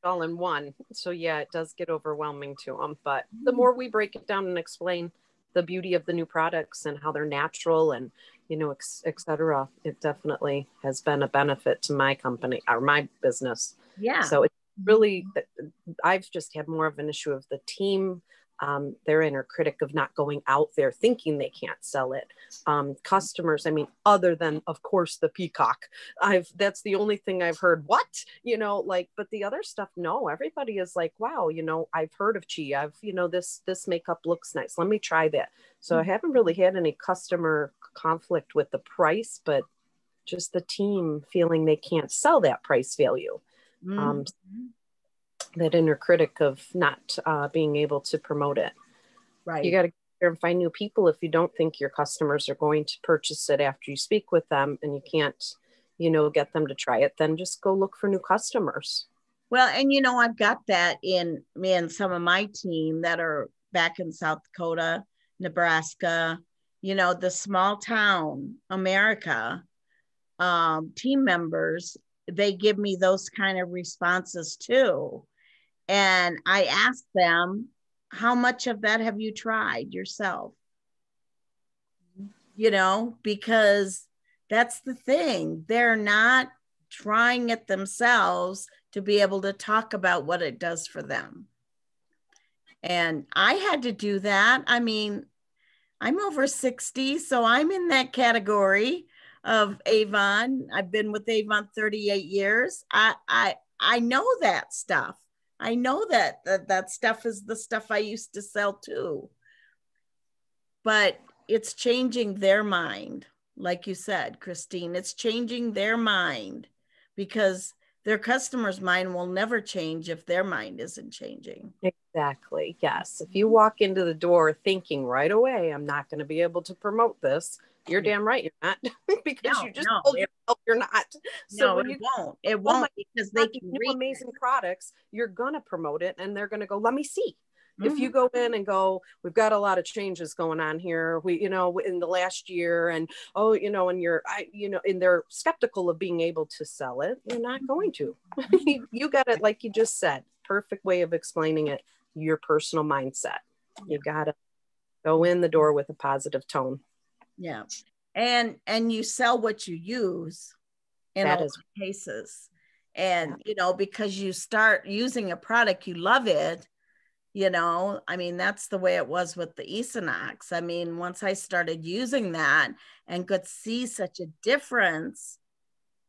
all in one. So yeah, it does get overwhelming to them. But the more we break it down and explain the beauty of the new products and how they're natural and, you know, et cetera, it definitely has been a benefit to my company or my business. Yeah. So it's really, I've just had more of an issue of the team, their inner critic of not going out there thinking they can't sell it. Customers, I mean, other than of course the peacock, that's the only thing I've heard, what, you know, like, but the other stuff, no, everybody is like, wow, you know, I've heard of Chi, you know, this makeup looks nice, let me try that. So I haven't really had any customer conflict with the price, but just the team feeling they can't sell that price value. that inner critic of not being able to promote it. Right. You got to go there and find new people. If you don't think your customers are going to purchase it after you speak with them and you can't, get them to try it, then just go look for new customers. Well, and I've got that in some of my team that are back in South Dakota, Nebraska, the small town America team members, they give me those kind of responses too. And I ask them, how much of that have you tried yourself? Because that's the thing. They're not trying it themselves to be able to talk about what it does for them. And I had to do that. I mean, I'm over 60, so I'm in that category of Avon. I've been with Avon 38 years. I know that stuff. I know that stuff is the stuff I used to sell too. But it's changing their mind. Like you said, Christine, it's changing their mind because their customer's mind will never change if their mind isn't changing. Exactly. Yes. If you walk into the door thinking right away, I'm not going to be able to promote this, you're damn right you're not, because you just told yourself you're not. So when it won't because they can new amazing products, you're going to promote it and they're going to go, let me see. If you go in and go, we've got a lot of changes going on here, we, in the last year, and and they're skeptical of being able to sell it, you're not going to. You got it, like you just said, perfect way of explaining it, your personal mindset. You got to go in the door with a positive tone. Yeah. And you sell what you use in a lot of cases. And, because you start using a product, you love it. I mean, that's the way it was with the Esonox. I mean, once I started using that and could see such a difference,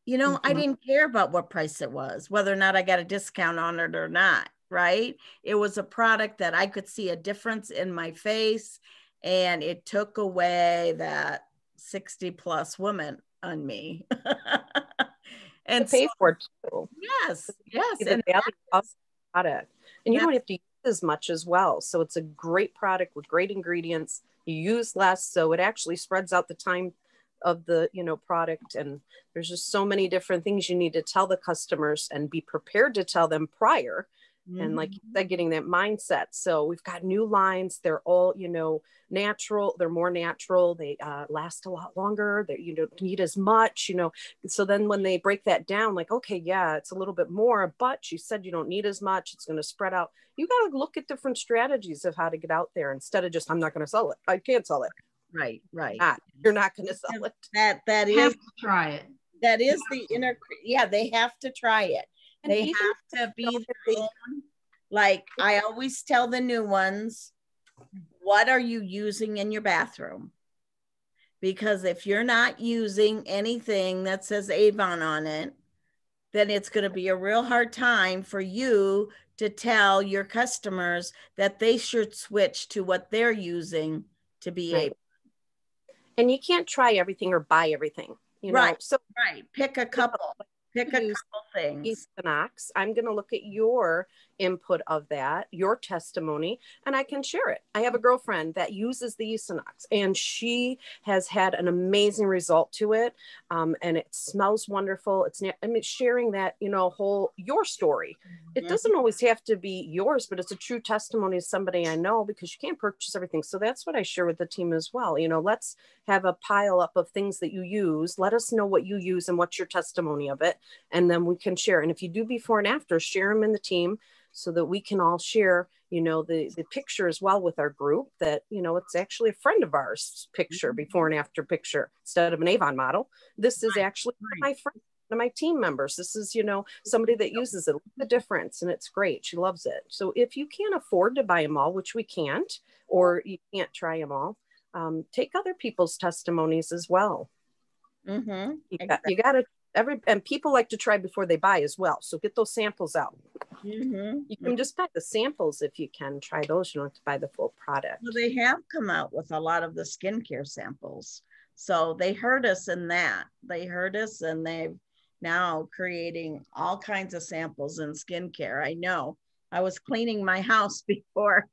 I didn't care about what price it was, whether or not I got a discount on it or not, right? It was a product that I could see a difference in my face, and it took away that 60 plus woman on me. And pay for it too. Yes. The value of the product. And you don't have to use as much as well. So it's a great product with great ingredients. You use less, so it actually spreads out the time of the product. And there's just so many different things you need to tell the customers and be prepared to tell them prior. And like you said, getting that mindset. So we've got new lines. They're all, natural. They're more natural. They last a lot longer. They, you don't need as much, So then when they break that down, like, okay, yeah, it's a little bit more, but you said you don't need as much. It's going to spread out. You got to look at different strategies of how to get out there instead of just, I'm not going to sell it. I can't sell it. Right. You're not going to sell it. That is, have to try it. That is the inner, they have to try it. And they have to be their own. Like I always tell the new ones, what are you using in your bathroom? Because if you're not using anything that says Avon on it, then it's going to be a real hard time for you to tell your customers that they should switch to what they're using to be Avon. And you can't try everything or buy everything, know. So pick a couple. Pick a couple things. Esonox. I'm going to look at your input of that, your testimony, and I can share it. I have a girlfriend that uses the Esonox, and she has had an amazing result to it. And it smells wonderful. It's sharing that, your story. It doesn't always have to be yours, but it's a true testimony of somebody I know, because you can't purchase everything. So that's what I share with the team as well. Let's have a pile up of things that you use. Let us know what you use and what's your testimony of it. And then we can share. And if you do before and after, share them in the team so that we can all share, the picture as well with our group, that, it's actually a friend of ours picture, before and after picture, instead of an Avon model. This is actually my friend, one of my team members. This is, somebody that uses it. Look at the difference, and it's great. She loves it. So if you can't afford to buy them all, which we can't, or you can't try them all, take other people's testimonies as well. You got to, and people like to try before they buy as well. So get those samples out. You can just buy the samples if you can. Try those. You don't have to buy the full product. Well, they have come out with a lot of the skincare samples. So they heard us in that. They heard us, and they've now creating all kinds of samples in skincare. I know I was cleaning my house before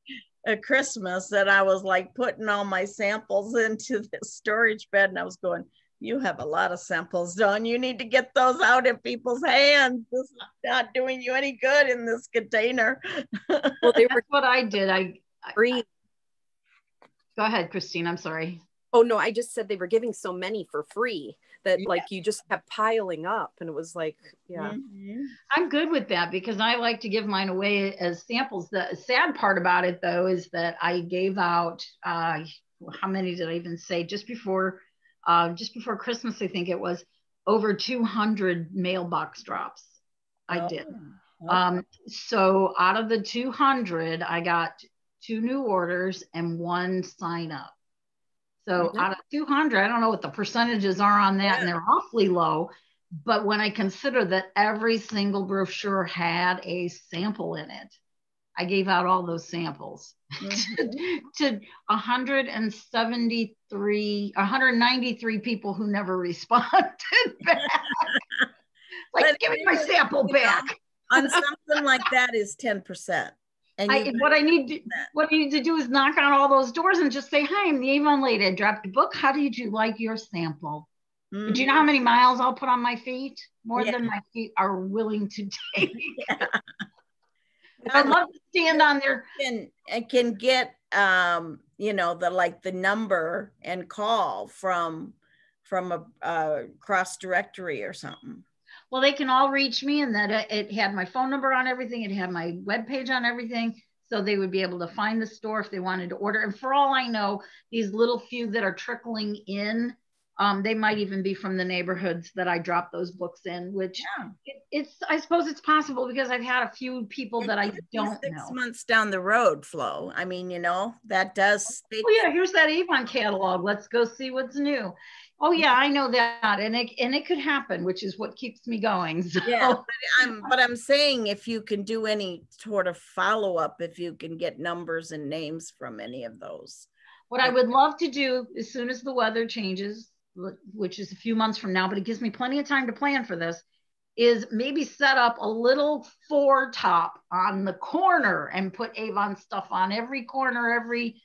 Christmas, and I was like putting all my samples into the storage bed, and I was going, you have a lot of samples, Dawn. You need to get those out in people's hands. This is not doing you any good in this container. Well, that's what I did. I go ahead, Christine. I'm sorry. Oh no, I just said they were giving so many for free that like you just kept piling up, and it was like, yeah. Mm-hmm. I'm good with that because I like to give mine away as samples. The sad part about it though is that I gave out how many did I even say just before Christmas, I think it was over 200 mailbox drops. I did. Okay. So out of the 200, I got 2 new orders and 1 sign up. So out of 200, I don't know what the percentages are on that, and they're awfully low. But when I consider that every single brochure had a sample in it, I gave out all those samples to 193 people who never responded back. Like, give me my sample back. On something like that is 10%. And what I need to do is knock on all those doors and just say, hi, I'm the Avon lady. I dropped a book. How did you like your sample? Mm-hmm. Do you know how many miles I'll put on my feet? More than my feet are willing to take. I'd love to stand on there. I can get, the number and call from a cross directory or something. Well, they can all reach me, and that it had my phone number on everything. It had my webpage on everything. So they would be able to find the store if they wanted to order. And for all I know, these little few that are trickling in, they might even be from the neighborhoods that I dropped those books in, which I suppose it's possible because I've had a few people that I don't know. 6 months down the road, Flo. I mean, that does. Oh yeah, here's that Avon catalog. Let's go see what's new. Oh yeah, I know that, and it could happen, which is what keeps me going. So. Yeah, but I'm saying if you can do any sort of follow up, if you can get numbers and names from any of those. What I would love to do as soon as the weather changes, which is a few months from now, but it gives me plenty of time to plan for this, is maybe set up a little foretop on the corner and put Avon stuff on every corner, every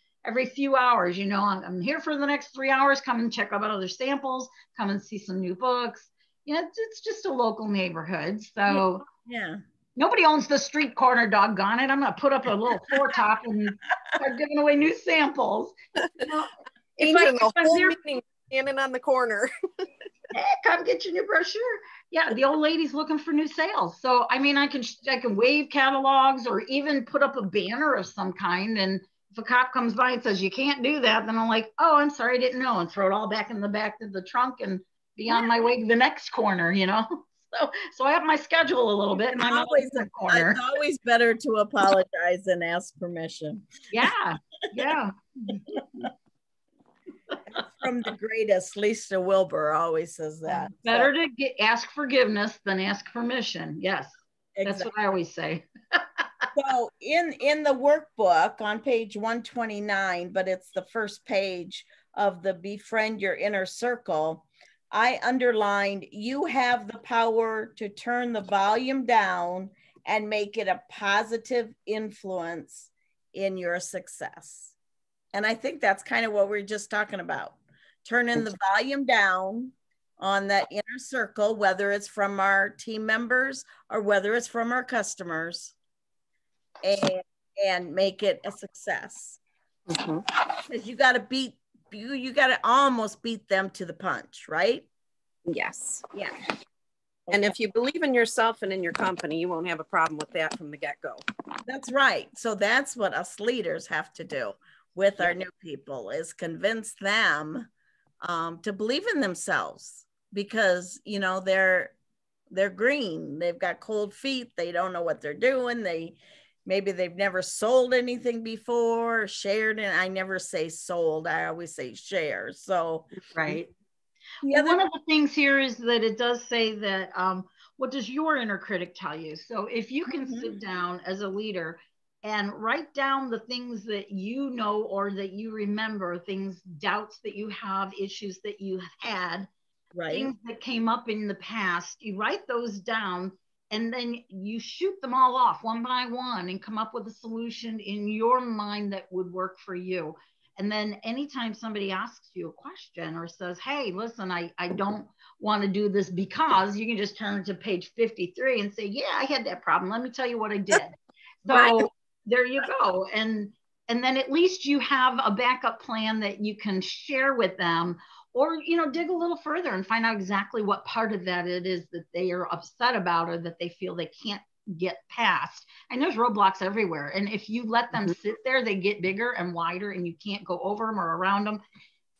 few hours. I'm here for the next 3 hours. Come and check out other samples. Come and see some new books. It's just a local neighborhood. So yeah. Nobody owns the street corner, doggone it. I'm going to put up a little foretop and start giving away new samples. If I'm there, standing on the corner. Hey, come get your new brochure. Yeah, the old lady's looking for new sales. So, I mean, I can wave catalogs or even put up a banner of some kind. And if a cop comes by and says, you can't do that, then I'm like, oh, I'm sorry, I didn't know, and throw it all back in the back of the trunk and be on my way to the next corner, So I have my schedule a little bit, and I'm always in the corner. It's always better to apologize than ask permission. Yeah. From the greatest, Lisa Wilbur always says that. Better to ask forgiveness than ask permission. Yes, exactly. That's what I always say. So in the workbook on page 129, but it's the first page of the Befriend Your Inner Circle, I underlined, you have the power to turn the volume down and make it a positive influence in your success. And I think that's kind of what we're just talking about. Turning the volume down on that inner circle, whether it's from our team members or whether it's from our customers, and make it a success. Because you got to almost beat them to the punch, right? Yes. Yeah. And if you believe in yourself and in your company, you won't have a problem with that from the get-go. That's right. So that's what us leaders have to do with our new people, is convince them to believe in themselves, because they're green, they've got cold feet, they don't know what they're doing, maybe they've never sold anything before, shared, and I never say sold, I always say share. So right. One of the things here is that it does say that what does your inner critic tell you? So if you can sit down as a leader and write down the things that you know or that you remember, doubts that you have, issues that you have had, right, things that came up in the past, you write those down and then you shoot them all off one by one and come up with a solution in your mind that would work for you. And then anytime somebody asks you a question or says, hey, listen, I don't want to do this, because you can just turn to page 53 and say, yeah, I had that problem. Let me tell you what I did. So Right. there you go. And then at least you have a backup plan that you can share with them, or, you know, dig a little further and find out exactly what part of that it is that they are upset about or that they feel they can't get past. And there's roadblocks everywhere. And if you let them sit there, they get bigger and wider and you can't go over them or around them.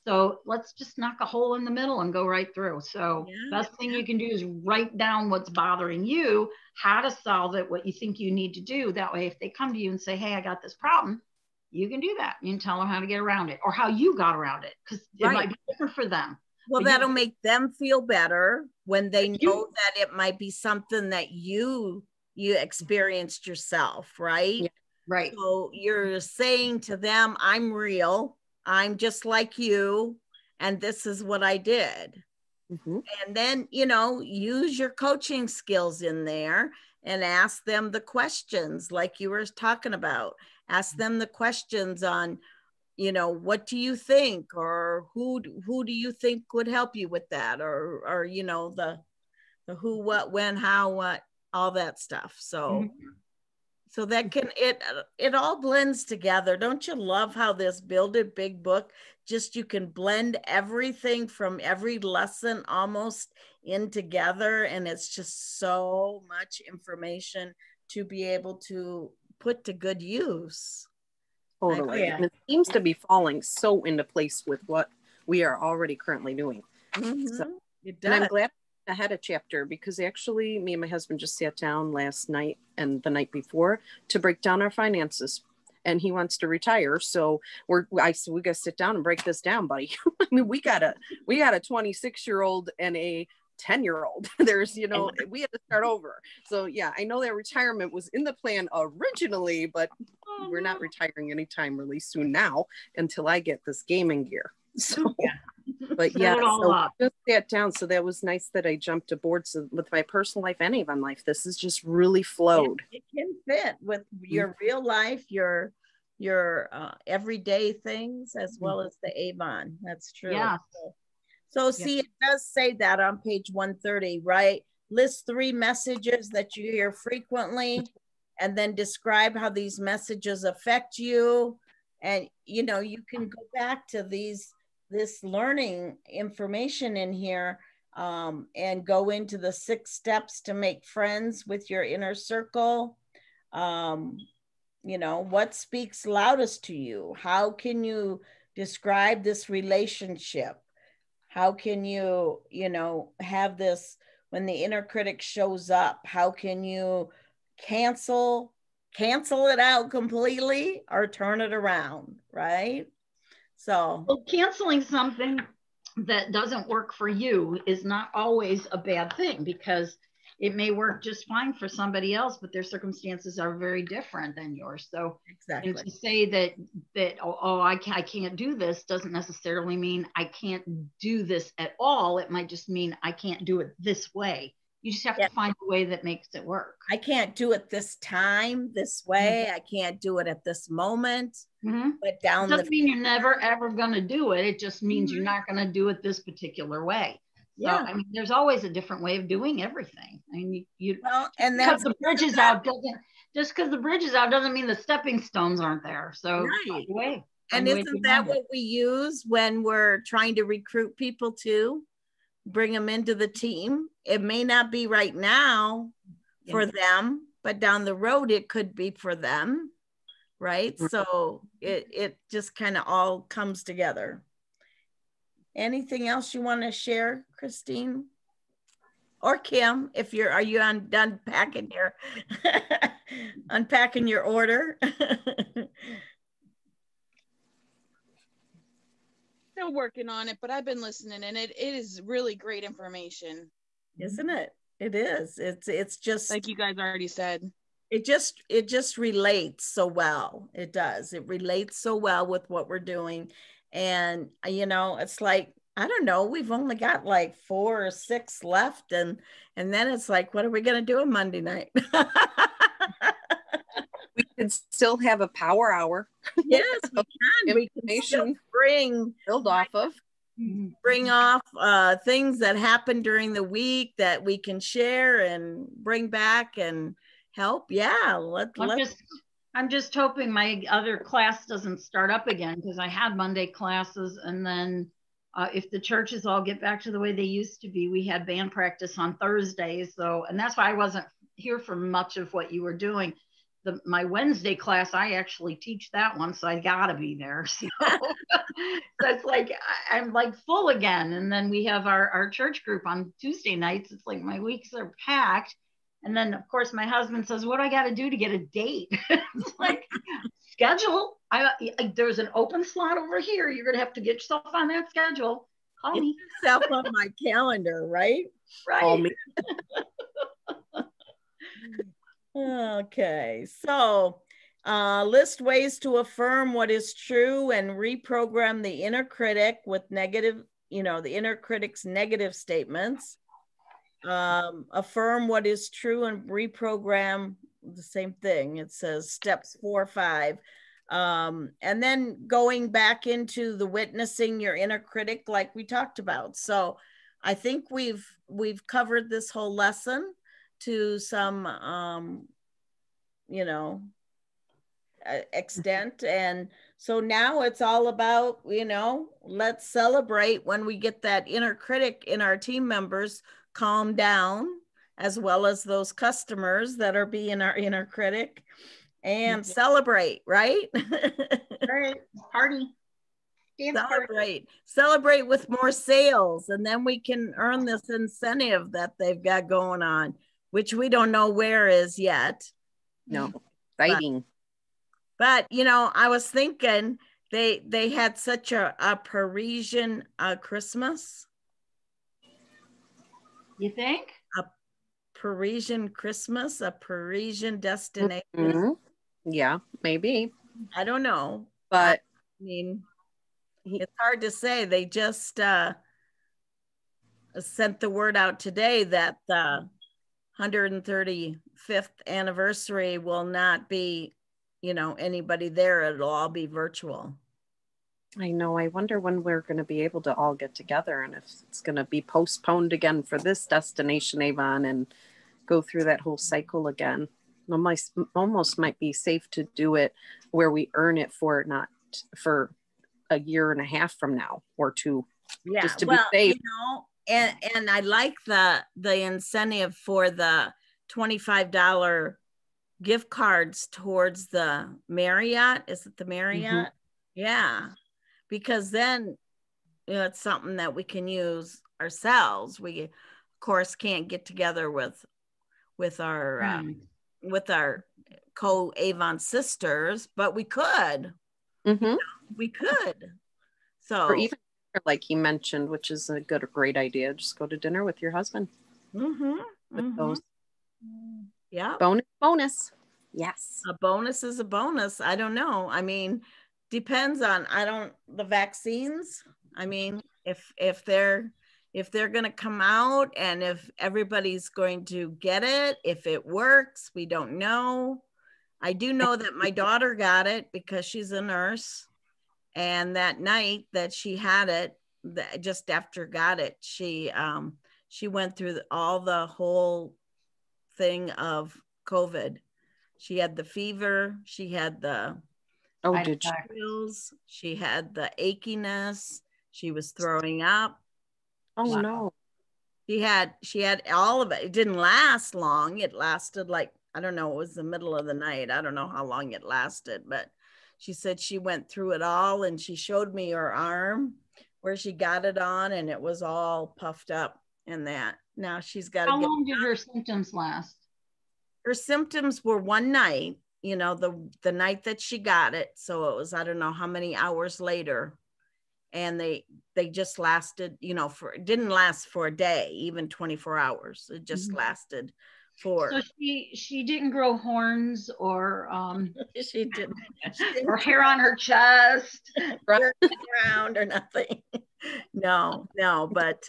So let's just knock a hole in the middle and go right through. So best thing you can do is write down what's bothering you, how to solve it, what you think you need to do. That way, if they come to you and say, hey, I got this problem, you can do that. You can tell them how to get around it or how you got around it, because it might be different for them. Well, but that'll make them feel better when they know that it might be something that you experienced yourself, right? Yeah, right. So you're saying to them, I'm real, I'm just like you, and this is what I did. And then, you know, use your coaching skills in there and ask them the questions like you were talking about. Ask them the questions on, you know, what do you think, or who do you think would help you with that, or you know, the who, what, when, how, what, all that stuff. So so that can, it all blends together. Don't you love how this Build It Big book, just you can blend everything from every lesson almost in together, and it's just so much information to be able to put to good use. Totally. And it seems to be falling so into place with what we are already currently doing. So, it does. And I'm glad I had a chapter, because actually me and my husband just sat down last night and the night before to break down our finances. And he wants to retire. So I said, we got to sit down and break this down, buddy. I mean, we got a 26-year-old and a 10-year-old. There's, you know, we had to start over. So yeah, I know that retirement was in the plan originally, but we're not retiring anytime really soon now until I get this gaming gear. So but yeah, so just sat down. So that was nice that I jumped aboard. So with my personal life and Avon life, this has just really flowed. It can fit with your real life, your everyday things, as well as the Avon. That's true. Yeah. So see, it does say that on page 130, right? List 3 messages that you hear frequently, and then describe how these messages affect you. And, you know, you can go back to this learning information in here, and go into the 6 steps to make friends with your inner circle. You know, what speaks loudest to you? How can you describe this relationship? How can you, you know, have this when the inner critic shows up? How can you cancel it out completely or turn it around, right? So, well, canceling something that doesn't work for you is not always a bad thing, because it may work just fine for somebody else, but their circumstances are very different than yours. So exactly. And to say that I can't do this doesn't necessarily mean I can't do this at all. It might just mean I can't do it this way. You just have to find a way that makes it work. I can't do it this time, this way. I can't do it at this moment. But down it doesn't mean you're never ever going to do it. It just means you're not going to do it this particular way. So, I mean, there's always a different way of doing everything. I mean, and then the bridges out doesn't, just because the bridge is out doesn't mean the stepping stones aren't there. So, and isn't that what we use when we're trying to recruit people to bring them into the team? It may not be right now for them, but down the road it could be for them, right? So it just kind of all comes together. Anything else you want to share, Christine? Or Kim, if are you done packing your unpacking your order? Still working on it, but I've been listening, and it is really great information. Isn't it? It is. It's just like you guys already said. It just relates so well. It does. It relates so well with what we're doing. And, you know, it's like I don't know, we've only got like 4 or 6 left, and then it's like, what are we going to do on Monday night? We could still have a power hour. Yes, we can. We can still build off of. Bring off things that happened during the week that we can share and bring back and help. Yeah, I'm just hoping my other class doesn't start up again, because I had Monday classes, and then if the churches all get back to the way they used to be, we had band practice on Thursdays. So, and that's why I wasn't here for much of what you were doing. My Wednesday class, I actually teach that one, so I gotta be there. So, so it's like I'm like full again. And then we have our church group on Tuesday nights. It's like my weeks are packed. And then of course my husband says, "What do I got to do to get a date?" It's like, schedule. There's an open slot over here. You're gonna have to get yourself on that schedule. Call me. Yourself on my calendar, right? Right. Call me. Okay, so list ways to affirm what is true and reprogram the inner critic with negative, the inner critic's negative statements. Affirm what is true and reprogram the same thing. It says steps 4, 5. And then going back into the witnessing your inner critic, like we talked about. So I think we've covered this whole lesson to some, extent. And so now it's all about, let's celebrate when we get that inner critic in our team members calm down, as well as those customers that are being our inner critic, and celebrate, right? Right. Party. Celebrate with more sales, and then we can earn this incentive that they've got going on, which we don't know where is yet. No, exciting. But I was thinking they had such a Parisian Christmas. You think? A Parisian Christmas, a Parisian destination. Mm-hmm. Yeah, maybe. I don't know. But I mean, it's hard to say. They just sent the word out today that the 135th anniversary will not be, anybody there. It'll all be virtual. I know. I wonder when we're going to be able to all get together, and if it's going to be postponed again for this destination Avon and go through that whole cycle again. Almost might be safe to do it where we earn it not for a year and a half from now or 2. Yeah, just to be safe. And I like the incentive for the $25 gift cards towards the Marriott. Is it the Marriott? Mm-hmm. Yeah. Because then it's something that we can use ourselves. We of course can't get together with our with our co-Avon sisters, but we could. Mm-hmm. We could. So, or even like he mentioned, which is a great idea, just go to dinner with your husband. Mm-hmm. With those. Yeah. Bonus. Yes. A bonus is a bonus. I don't know. I mean, depends on the vaccines. I mean, if they're going to come out, and if everybody's going to get it, if it works, we don't know. I do know that my daughter got it because she's a nurse, and that night that she had it, just after got it, she went through the whole thing of COVID. She had the fever, she had the chills, she had the achiness, she was throwing up. Oh no. She had all of it. It didn't last long. It lasted like, I don't know, it was the middle of the night. I don't know how long it lasted, but she said she went through it all, and she showed me her arm where she got it on, and it was all puffed up and that. Now she's got to How long did her symptoms last? Her symptoms were one night, the night that she got it. So it was, I don't know how many hours later. And they just lasted, it didn't last for a day, even 24 hours. It just lasted for. So she didn't grow horns or She didn't or hair on her chest, around or nothing. No, but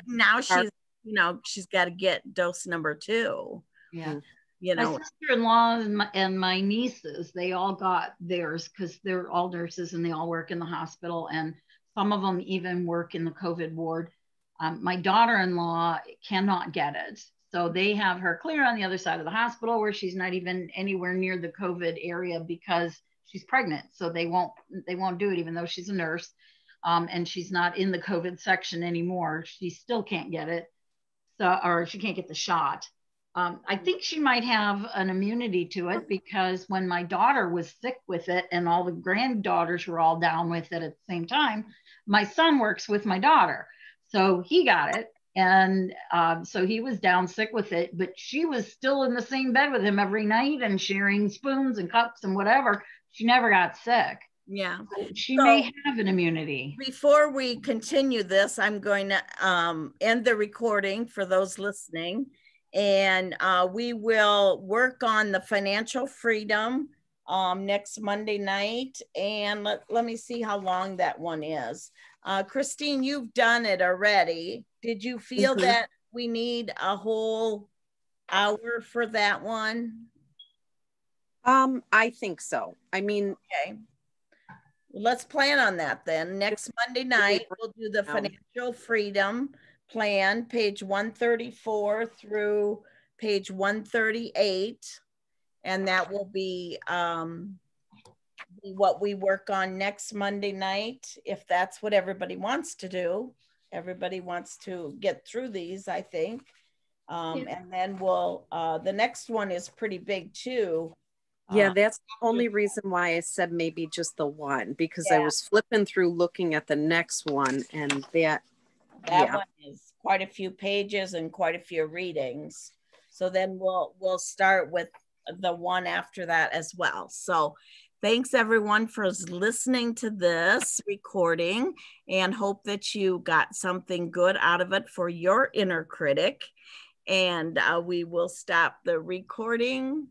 now she's, you know, she's got to get dose number 2. Yeah. You know, my sister-in-law and my nieces, they all got theirs because they're all nurses and they all work in the hospital, and some of them even work in the COVID ward. My daughter-in-law cannot get it. So they have her clear on the other side of the hospital where she's not even anywhere near the COVID area because she's pregnant. So they won't do it, even though she's a nurse. And she's not in the COVID section anymore. She still can't get it. So, or she can't get the shot. I think she might have an immunity to it because when my daughter was sick with it and all the granddaughters were all down with it at the same time, my son works with my daughter. So he got it. And so he was down sick with it, but she was still in the same bed with him every night and sharing spoons and cups and whatever. She never got sick. Yeah. She may have an immunity. Before we continue this, I'm going to end the recording for those listening. And we will work on the financial freedom next Monday night. And let me see how long that one is. Christine, you've done it already. Did you feel that we need a whole hour for that one? I think so. I mean, okay. Let's plan on that then. Next Monday night, we'll do the financial freedom plan, page 134 through page 138. And that will be what we work on next Monday night, if that's what everybody wants to do. Everybody wants to get through these, I think. And then we'll, the next one is pretty big too. Yeah, that's the only reason why I said maybe just the one, because I was flipping through looking at the next one, and that one is quite a few pages and quite a few readings. So then we'll start with the one after that as well. So thanks everyone for listening to this recording, and hope that you got something good out of it for your inner critic. And we will stop the recording